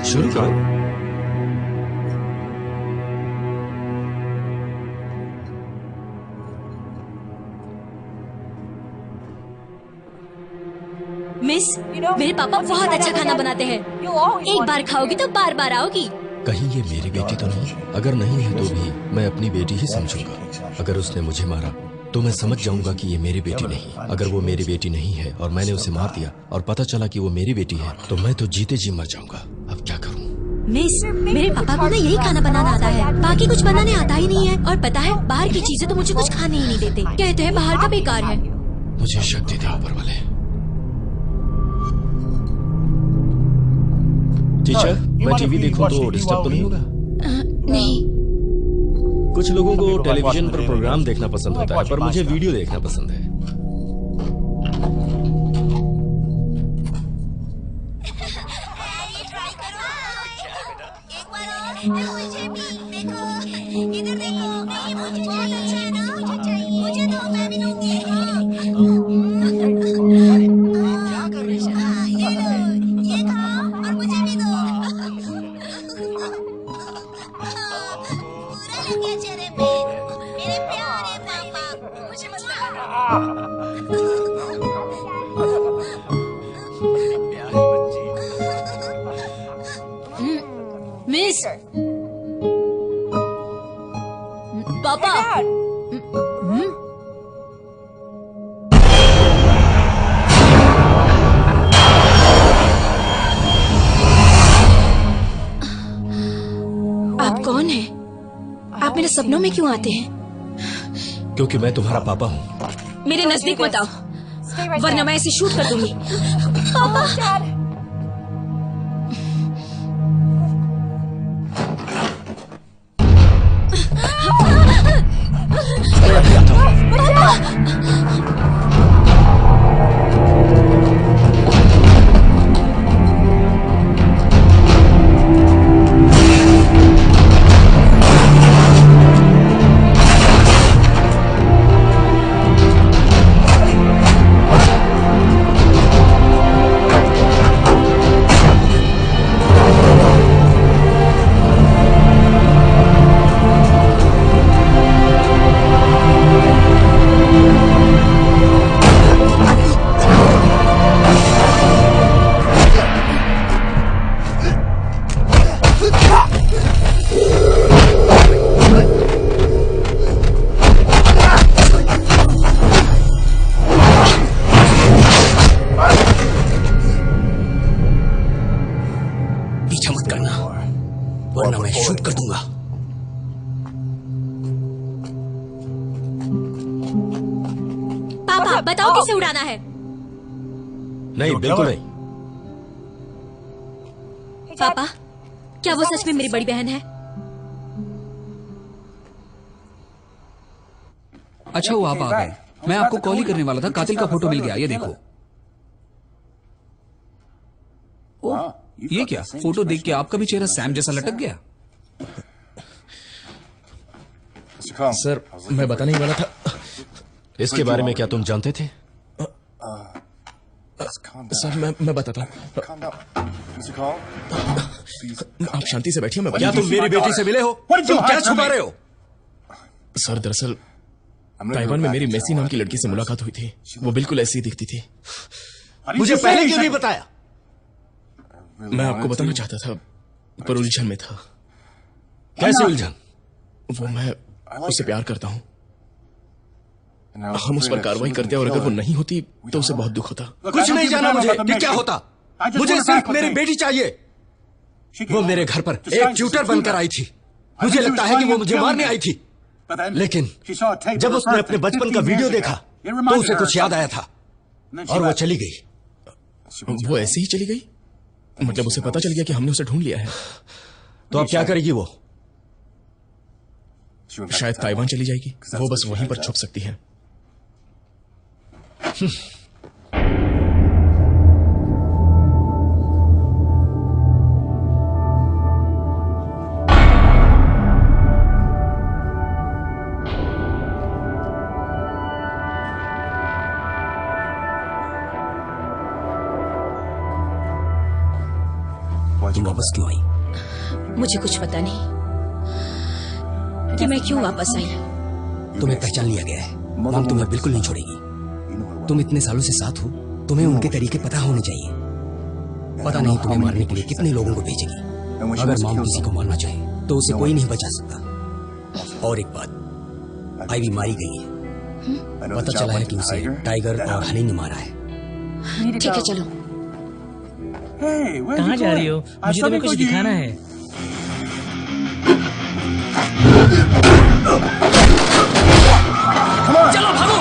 शुरू करो। मिस, मेरे पापा बहुत अच्छा खाना बनाते हैं। एक बार खाओगी तो बार बार आओगी। कहीं ये मेरी बेटी तो नहीं? अगर नहीं है तो भी मैं अपनी बेटी ही समझूंगा। अगर उसने मुझे मारा तो मैं समझ जाऊंगा कि ये मेरी बेटी नहीं। अगर वो मेरी बेटी नहीं है और मैंने उसे मार दिया और पता चला कि वो मेरी बेटी है तो मैं तो जीते जी मर जाऊंगा। अब क्या करूं? मिस, मेरे पापा को ना यही खाना बनाना आता है, बाकी कुछ बनाने आता ही नहीं है। और पता है, बाहर की चीजें तो मुझे कुछ खाने ही नहीं देते। कहते हैं बाहर का बेकार है। मुझे शक्ति दे ऊपर वाले। टीचर, मैं टीवी देखूं तो डिस्टर्ब तो नहीं होगा? नहीं। कुछ लोगों को टेलीविजन पर प्रोग्राम देखना पसंद होता है, पर मुझे वीडियो देखना पसंद है। मुझे भी देखो, इधर देखो, ये मुझे बहुत अच्छा है ना, मुझे चाहिए, मुझे दो, मैं भी लूंगी। क्या कर रही है? ये लो, ये खाओ और मुझे भी दो। पूरा लग गया चेहरे पे, मेरे प्यारे पापा, मुझे मिस, पापा। आप कौन हैं? आप मेरे सपनों में क्यों आते हैं? क्योंकि मैं तुम्हारा पापा हूँ। मेरे नजदीक मत आओ, वरना मैं इसे शूट कर दूंगी। पापा। वरना मैं शूट कर दूंगा। पापा बताओ किसे उड़ाना है? नहीं, बिल्कुल नहीं। पापा, क्या वो सच में मेरी बड़ी बहन है? अच्छा वो आप आ गए। मैं आपको कॉल ही करने वाला था, कातिल का फोटो मिल गया, ये देखो। ओ, ये क्या? फोटो देख के आपका भी चेहरा सैम जैसा लटक गया। सर, मैं बताने ही वाला था। इसके बारे में क्या तुम जानते थे? सर, मैं बताता हूँ। आप शांति से बैठिए, मैं क्या तुम मेरी बेटी से मिले हो? तुम क्या छुपा रहे हो? सर, दरअसल ताइवान में मेरी मेसी नाम की लड़की से मुलाकात हुई थी। वो बिल्कुल ऐसी ही दिखती थी। मुझे पहले क्यों नहीं बताया? मैं आपको बताना चाहता था, पर उलझन में था। कैसे उलझन? वो मैं उससे प्यार करता हूँ। हम उस पर कार्रवाई करते और अगर वो नहीं होती तो उसे बहुत दुख होता। कुछ नहीं जाना मुझे कि क्या होता। मुझे सिर्फ मेरी बेटी चाहिए। वो मेरे घर पर एक ट्यूटर बनकर आई थी। मुझे लगता है कि वो मुझे मारने आई थी, लेकिन जब उसने अपने बचपन का वीडियो देखा तो उसे कुछ याद आया था और वो चली गई। वो ऐसे ही चली गई? मतलब उसे पता चल गया कि हमने उसे ढूंढ लिया है। तो अब क्या करेगी वो? शायद ताइवान चली जाएगी। वो बस वहीं पर छुप सकती है। तुम वापस क्यों आई? मुझे कुछ पता नहीं कि मैं क्यों वापस आई। तुम्हें पहचान लिया गया है। मॉम तुम्हें बिल्कुल नहीं छोड़ेगी। तुम इतने सालों से साथ हो तुम्हें उनके तरीके पता होने चाहिए। पता नहीं तुम्हें मारने के लिए कितने लोगों को भेजेगी। अगर मॉम किसी को मारना चाहे तो उसे कोई नहीं बचा सकता। और एक बात, आईवी मारी गई है। पता चला है कि उसे टाइगर और हनी ने मारा है। ठीक है चलो। कहाँ जा रही हो? मुझे तुम्हें कुछ दिखाना है। चलो भागो।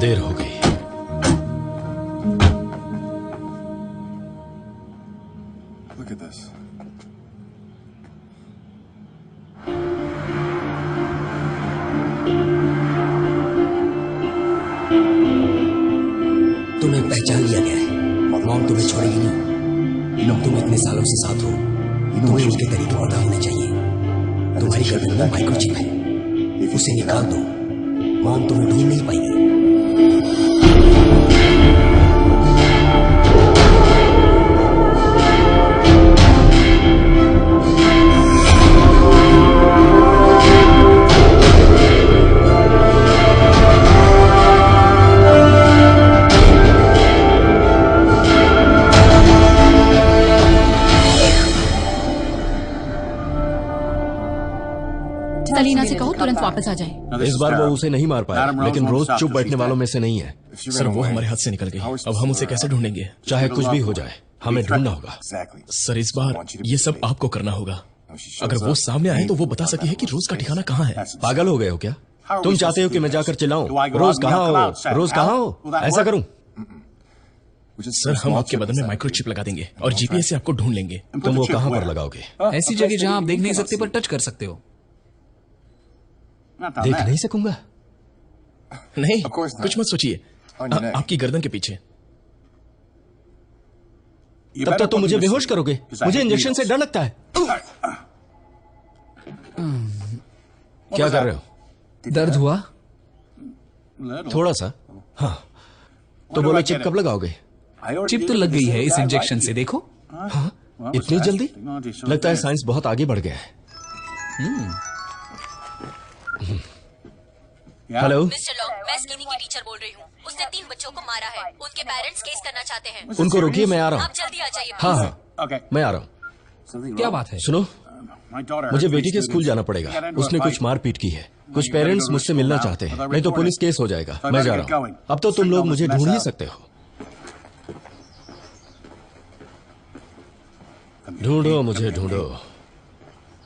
देर हो गई। Look at this. तुम्हें पहचान लिया गया है। मॉम तुम्हें छोड़ेगी नहीं। तुम इतने सालों से साथ हो, तुम्हें उनके तरीके पता होने चाहिए। तुम्हारी गर्दन में माइक्रोचिप है, उसे निकाल दो, मॉम तुम्हें ढूंढ नहीं पाएगी। सलीना से कहो तुरंत वापस आ जाए। इस बार वो उसे नहीं मार पाया, लेकिन रोज चुप बैठने वालों में से नहीं है। सर वो हमारे हाथ से निकल गई, अब हम उसे कैसे ढूंढेंगे? चाहे कुछ भी हो जाए, हमें ढूंढना होगा। सर इस बार ये सब आपको करना होगा। अगर वो सामने आए तो वो बता सकी है कि रोज का ठिकाना कहाँ है। पागल हो गए हो क्या? तुम चाहते हो कि मैं जाकर चिल्लाऊं, रोज कहाँ हो, रोज कहाँ हो? ऐसा करूं? सर हम आपके बदन में माइक्रोचिप लगा देंगे और जीपीएस से आपको ढूंढ लेंगे। तुम वो कहाँ पर लगाओगे? ऐसी जगह जहाँ आप देख नहीं सकते पर टच कर सकते हो। देख नहीं सकूंगा? नहीं, कुछ मत सोचिए, आपकी गर्दन के पीछे। तब तक तुम मुझे बेहोश करोगे। मुझे इंजेक्शन से डर लगता है। क्या कर रहे हो? दर्द हुआ? थोड़ा सा। हाँ, तो बोलो चिप कब लगाओगे? चिप तो लग गई है इस इंजेक्शन से, देखो। हाँ? इतनी जल्दी? लगता है साइंस बहुत आगे बढ़ गया है। हेलो मिस्टर लॉन्ग, मैं स्किनी की टीचर बोल रही हूँ। उसने 3 बच्चों को मारा है। उनके पेरेंट्स केस करना चाहते हैं। उनको रोकिए, मैं आ रहा हूँ। आप जल्दी आ जाइए। हाँ हाँ, मैं आ रहा हूँ। क्या बात है? सुनो, मुझे बेटी के स्कूल जाना पड़ेगा। उसने कुछ मारपीट की है। कुछ पेरेंट्स मुझसे मिलना चाहते हैं, नहीं तो पुलिस केस हो जाएगा। मैं जा रहा हूँ। अब तो तुम लोग मुझे ढूंढ ही सकते हो। ढूंढो मुझे, ढूंढो।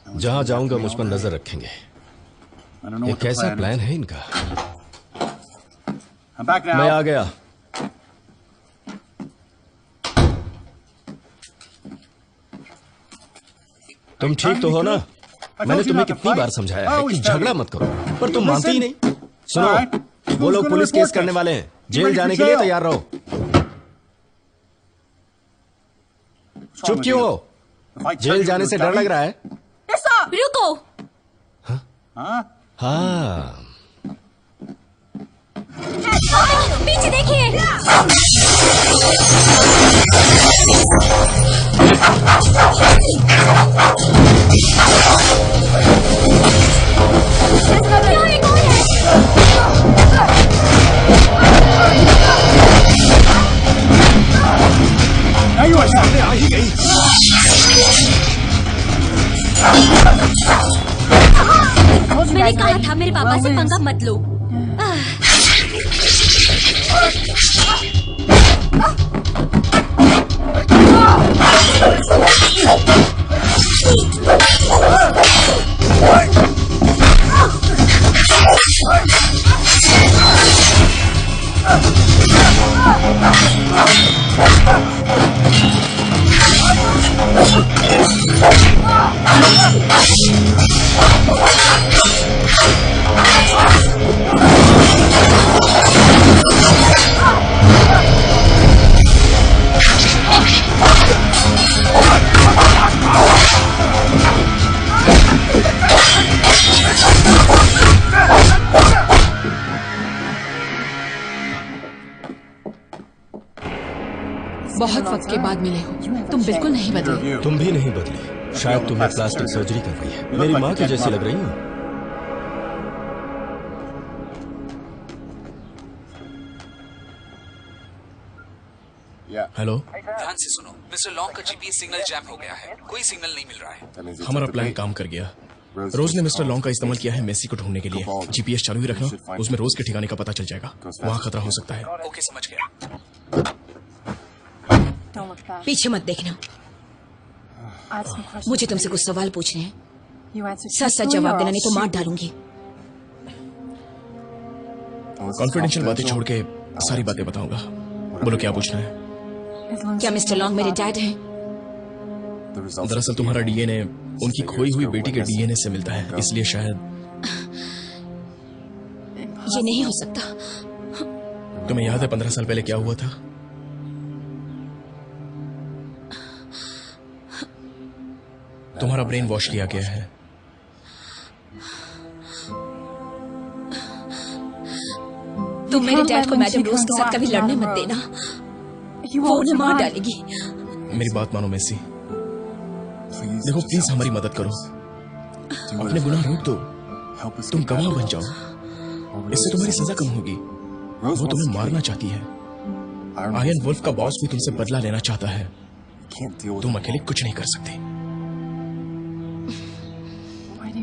जहां जाऊंगा मुझ पर नजर रखेंगे। ये कैसा प्लान है इनका? मैं आ गया। तुम ठीक तो हो ना? मैंने तुम्हें कितनी बार समझाया है कि झगड़ा मत करो, पर तुम मानते ही नहीं। सुनो, वो लोग पुलिस केस करने वाले हैं, जेल जाने के लिए तैयार रहो। चुप क्यों हो? जेल जाने से डर लग रहा है? रुको। हाँ, पीछे देखिए। सामने आ ही गई। मैंने कहा था मेरे पापा से पंगा मत लो। बहुत वक्त के बाद मिले हो, तुम बिल्कुल नहीं बदले। तुम भी नहीं बदली। शायद तुम्हें प्लास्टिक सर्जरी कर रही है। मेरी माँ की जैसी लग रही हो। हेलो, ध्यान से सुनो, मिस्टर लॉन्ग का जीपीएस सिग्नल जैम हो गया है, कोई सिग्नल नहीं मिल रहा है। हमारा प्लान काम कर गया। रोज ने मिस्टर लॉन्ग का इस्तेमाल किया है मेसी को ढूंढने के लिए। जीपीएस चालू ही रखना, उसमें रोज के ठिकाने का पता चल जाएगा। वहाँ खतरा हो सकता है। ओके, समझ गया। पीछे मत देखना। मुझे तुमसे कुछ सवाल पूछने हैं। सच सच जवाब देना, नहीं तो मार डालूंगी। कॉन्फिडेंशियल बातें छोड़ के सारी बातें बताऊंगा। बोलो, क्या पूछना है? क्या मिस्टर लॉन्ग मेरे डैड हैं? दरअसल तुम्हारा डीएनए उनकी खोई हुई बेटी के डीएनए से मिलता है, इसलिए शायद। ये नहीं हो सकता। तुम्हें याद है 15 साल पहले क्या हुआ था? तुम्हारा ब्रेन वॉश किया गया है। तुम मेरे डैड को मैडम रोज के साथ कभी लड़ने मत देना, वो उन्हें मार डालेगी। मेरी बात मानो मेसी। देखो, प्लीज हमारी मदद करो। अपने गुनाह रोक दो। तुम गवाह बन जाओ, इससे तुम्हारी सजा कम होगी। वो तुम्हें मारना चाहती है। आयरन वुल्फ का बॉस भी तुमसे बदला लेना चाहता है। तुम अकेले कुछ नहीं कर सकते।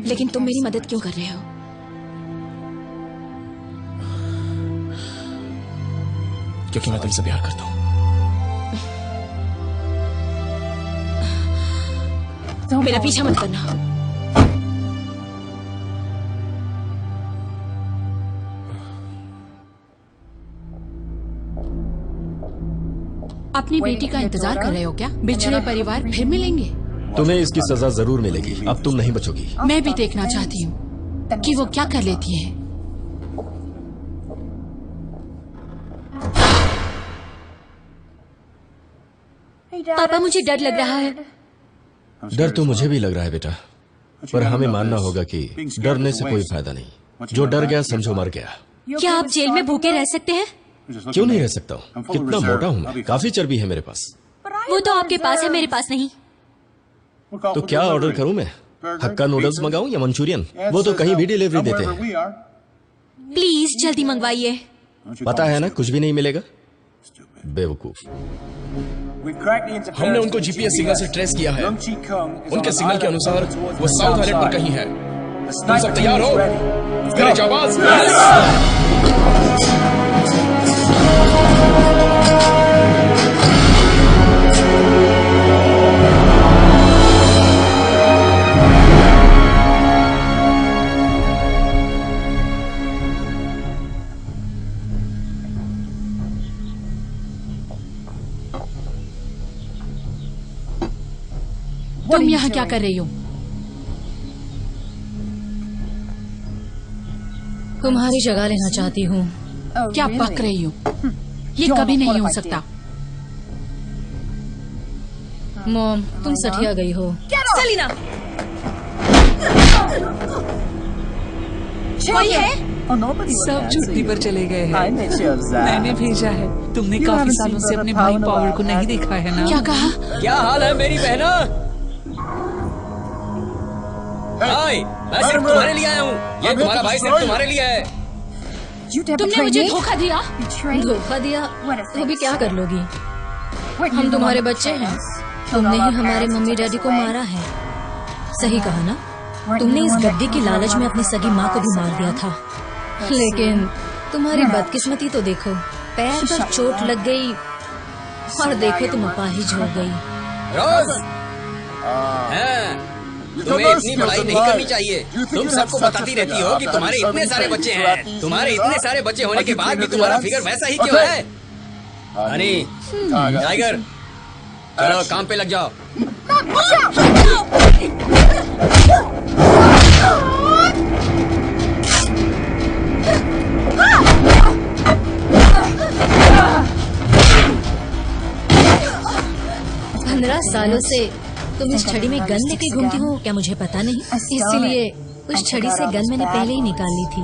लेकिन तुम मेरी मदद क्यों कर रहे हो? क्योंकि मैं तुमसे प्यार करता हूं। मेरा पीछा मत करना। अपनी बेटी का इंतजार कर रहे हो क्या? बिछड़े परिवार फिर मिलेंगे। तुम्हें इसकी सजा जरूर मिलेगी। अब तुम नहीं बचोगी। मैं भी देखना चाहती हूँ कि वो क्या कर लेती है। पापा, मुझे डर लग रहा है। डर तो मुझे भी लग रहा है बेटा, पर हमें मानना होगा कि डरने से कोई फायदा नहीं। जो डर गया समझो मर गया। क्या आप जेल में भूखे रह सकते हैं? क्यों नहीं रह सकता हूँ? कितना मोटा हूँ मैं, काफी चर्बी है मेरे पास। वो तो आपके पास है, मेरे पास नहीं। तो क्या ऑर्डर करूँ मैं? हक्का नूडल्स मंगाऊं या मंचूरियन? वो तो कहीं भी डिलीवरी देते हैं। प्लीज जल्दी मंगवाइए। पता है ना, कुछ भी नहीं मिलेगा। बेवकूफ। हमने उनको जीपीएस सिग्नल से ट्रेस किया है। उनके सिग्नल के अनुसार वो साउथ आइलैंड पर कहीं है। तुम सब तैयार हो? मेरे जाबाज। यहाँ क्या कर रही हो? तुम्हारी जगह लेना चाहती हूँ। क्या बक रही हो? ये कभी नहीं हो सकता। मॉम, तुम सठिया गई हो। सेलिना, कोई है? सब छुट्टी पर चले गए हैं। मैंने भेजा है। तुमने काफी सालों से अपने भाई पावर को नहीं देखा है ना? क्या कहा? क्या हाल है मेरी बहना? हाय, मैं सिर्फ तुम्हारे लिए आया हूँ। ये तुम्हारा भाई सिर्फ तुम्हारे लिए है। तुमने मुझे धोखा दिया। धोखा दिया तो भी क्या कर लोगी? हम तुम्हारे बच्चे हैं। तुमने ही हमारे मम्मी डैडी को मारा है। सही कहा ना? तुमने इस गद्दी की लालच में अपनी सगी माँ को भी मार दिया था। लेकिन तुम्हारी बदकिस्मती तो देखो, पैर पर चोट लग गई और देखो तुम अपाहिज हो गई। रोज, तुम्हें इतनी बड़ाई नहीं करनी चाहिए। तुम सबको बताती रहती हो कि तुम्हारे इतने सारे बच्चे हैं। तुम्हारे इतने सारे बच्चे होने के बाद भी तुम्हारा फिगर वैसा ही क्यों है? हनी, टाइगर, चलो काम पे लग जाओ। पंद्रह सालों से तुम इस छड़ी में गन लेके घूमती हो, क्या मुझे पता नहीं? इसीलिए उस छड़ी से गन मैंने पहले ही निकाल ली थी।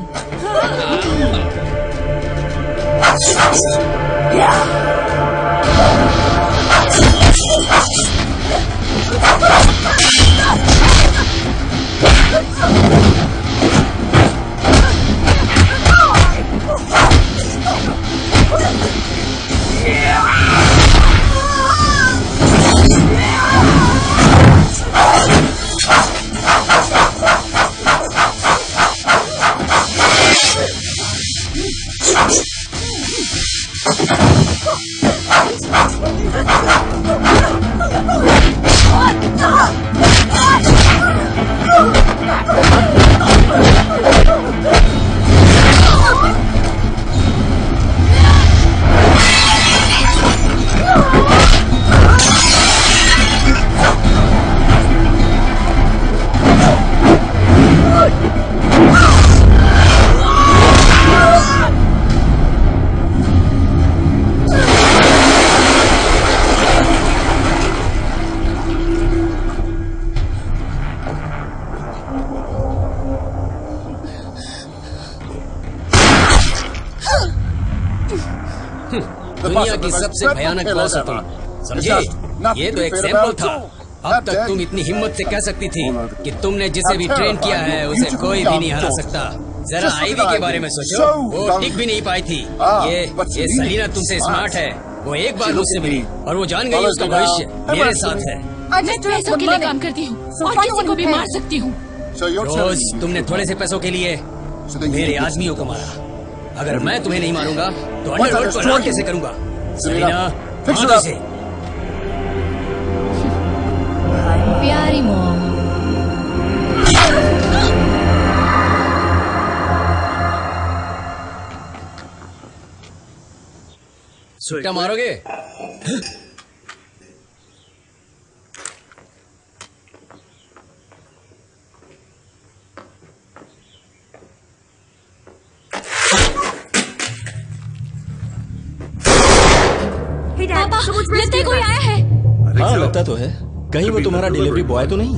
दुनिया की सबसे भयानक बॉस हो तुम, समझे? ये तो एक सैंपल था। अब तक तुम इतनी हिम्मत से कह सकती थी कि तुमने जिसे भी ट्रेन किया है उसे कोई भी नहीं हरा सकता। जरा आईवी के बारे में सोचो, वो टिक भी नहीं पाई थी। ये सलीना तुमसे स्मार्ट है। वो एक बार मुझसे मिली और वो जान गई उसका भविष्य मेरे साथ है। मैं पैसों के लिए काम करती हूँ और किसी को भी मार सकती हूँ। रोज, तुमने थोड़े से पैसों के लिए मेरे आदमियों को मारा। अगर मैं तुम्हें नहीं मारूंगा तो अंडरवर्ल्ड पर राज कैसे करूंगा? सलीना, मार इसे। प्यारी मॉम, छुट्टा मारोगे? पापा, लगता है कोई आया है। हाँ, लगता तो है। कहीं वो तुम्हारा डिलीवरी बॉय तो नहीं?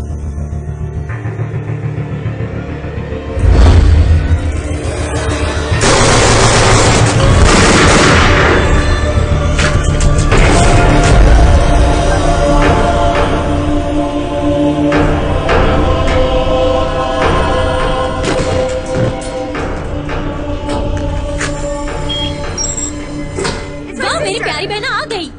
वाह, मेरी प्यारी बहना आ गई।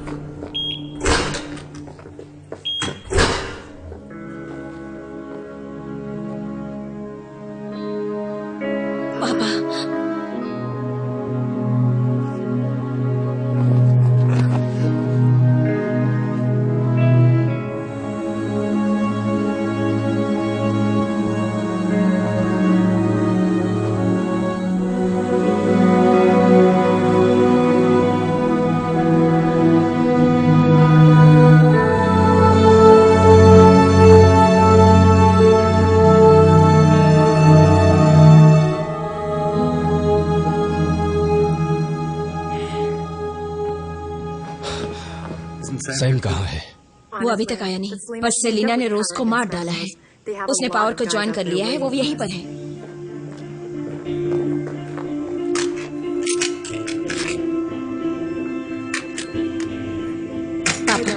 सैम कहाँ है? वो अभी तक आया नहीं, बस सेलिना ने रोज को मार डाला है। उसने पावर को ज्वाइन कर लिया है, वो यहीं पर है। पापा,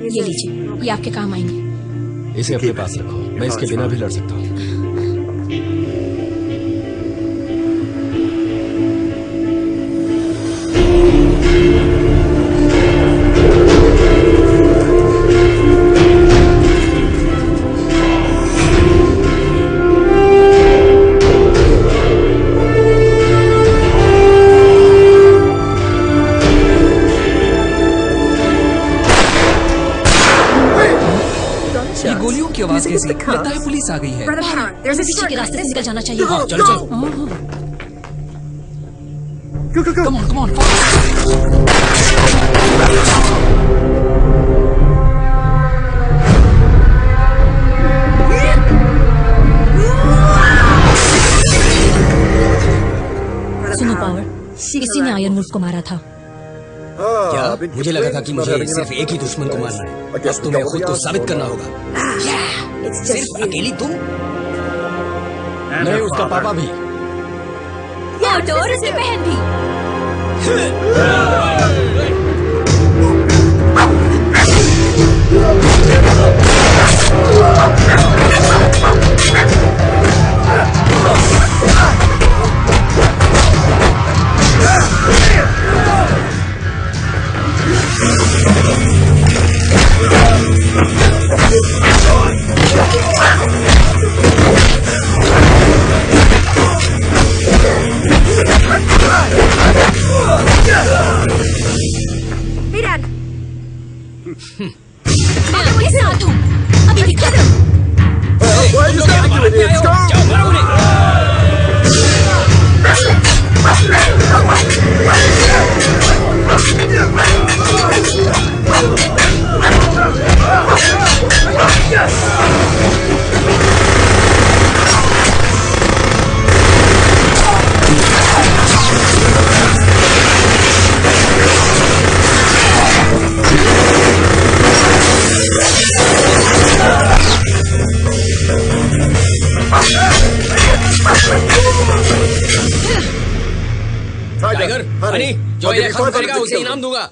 ये लीजिए, ये आपके काम आएंगे। इसे अपने पास रखो, मैं इसके बिना भी लड़ सकता हूँ। गोलियों की आवाज कैसी? लगता है पुलिस आ गई है। पीछे के रास्ते से निकल जाना चाहिए। हाँ, चलो चलो। Come on come on. सुनो पावर, किसी ने आयरन वुल्फ को मारा था। क्या? मुझे लगा था कि मुझे सिर्फ एक ही दुश्मन को मारना है। अब तुम्हें खुद को साबित करना होगा। सिर्फ अकेली तुम? नहीं, उसका पापा भी। और उसकी बहन भी। मैं आपके साथ हूँ। अभी दिखा दो। टाइगर, हनी, जो ये खत्म करेगा उसे इनाम दूंगा।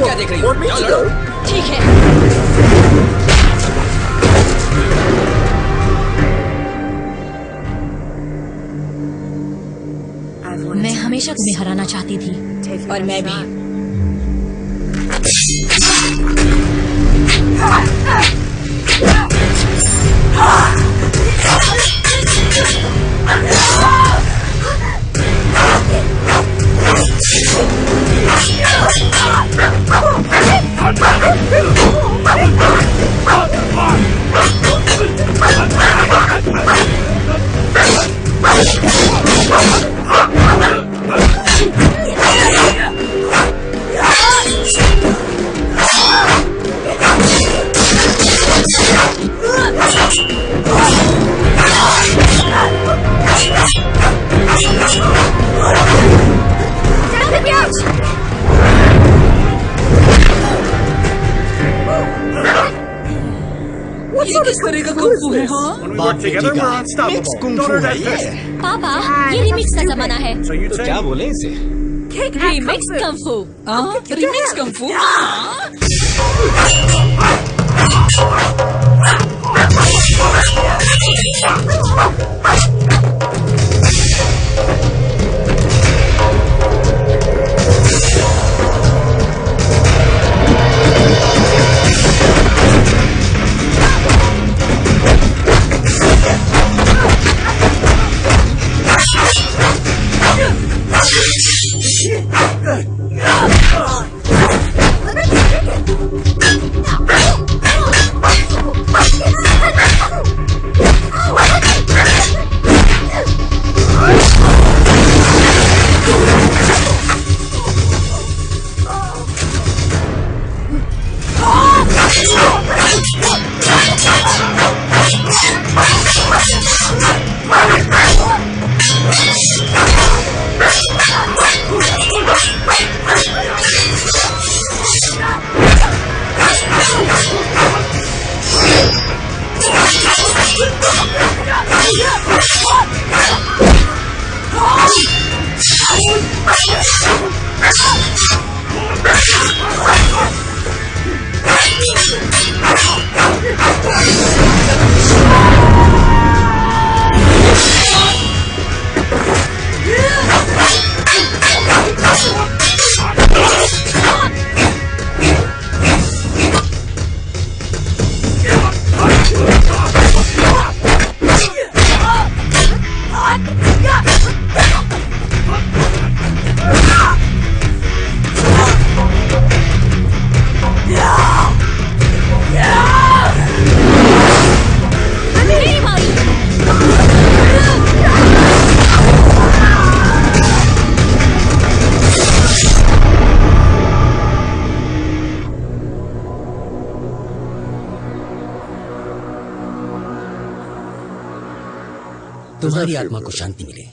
क्या देख रही हो? ठीक है। मैं हमेशा तुम्हें हराना चाहती थी, और मैं भी। ये किस तरह का कुंफू है? हाँ? मिक्स कुंफू है ये। पापा, ये रिमिक्स का जमाना है। तो क्या बोले इसे? Remix kung fu. Remix kung fu? तुम्हारी आत्मा को शांति मिले।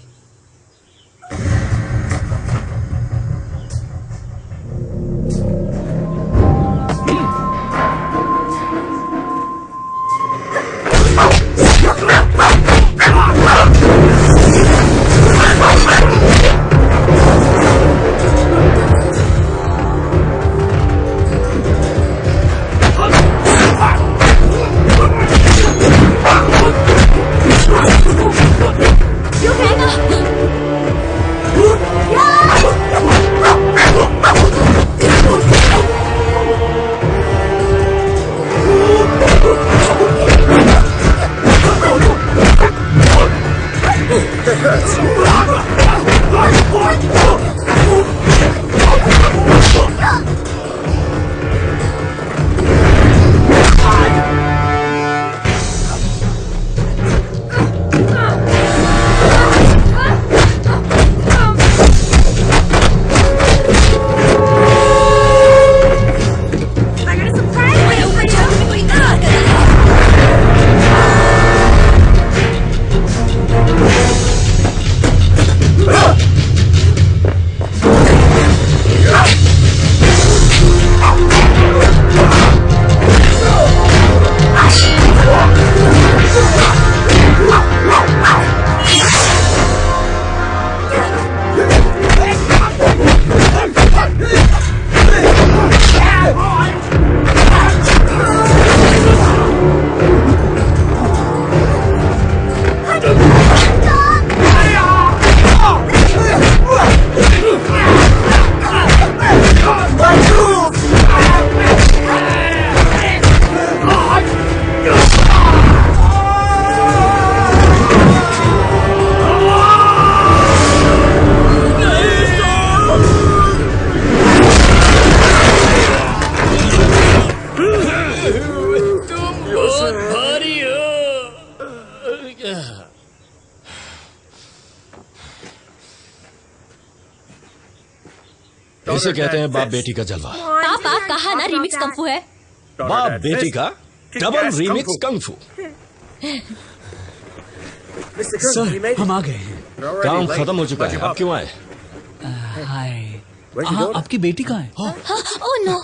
इसे कहते हैं बाप बेटी का जलवा। पापा कहा ना रीमिक्स कंफू है। बाप बेटी का डबल रीमिक्स कंफू। सर हम आ गए हैं। काम खत्म हो चुका है, अब क्यों आए? हाय, आपकी बेटी कहाँ है? Oh no.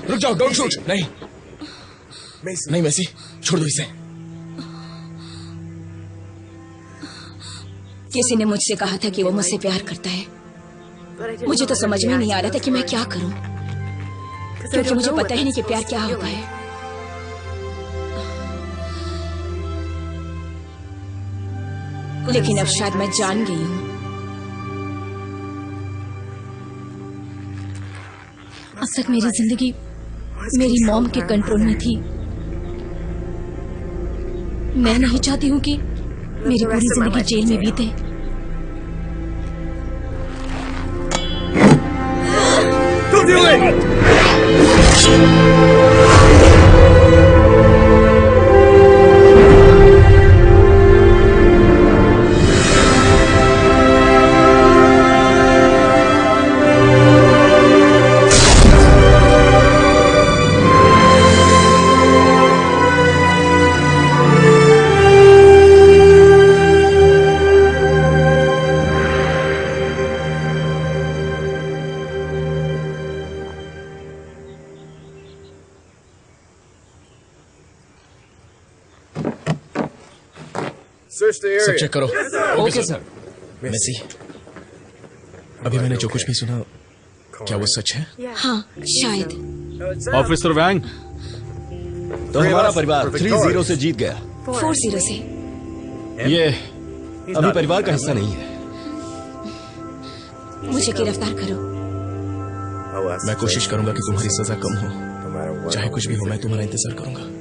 रुक जाओ, डोंट शूट। नहीं नहीं मेसी, छोड़ दो इसे। किसी ने मुझसे कहा था कि वो मुझसे प्यार करता है। मुझे तो समझ में नहीं आ रहा था कि मैं क्या करूं, क्योंकि मुझे पता ही नहीं कि प्यार क्या होता है। लेकिन अब शायद मैं जान गई हूं। अब तक मेरी जिंदगी मेरी मॉम के कंट्रोल में थी। मैं नहीं चाहती हूं कि मेरी पूरी जिंदगी जेल में बीते। सब चेक करो। Okay sir. मेसी, अभी मैंने जो कुछ भी सुना, क्या वो सच है? हाँ, शायद। ऑफिसर वैंग, तो हमारा परिवार 3-0 से जीत गया। 4-0 से। ये अभी परिवार का हिस्सा नहीं है। मुझे गिरफ्तार करो। मैं कोशिश करूंगा कि तुम्हारी सजा कम हो। चाहे कुछ भी हो, मैं तुम्हारा इंतजार करूंगा।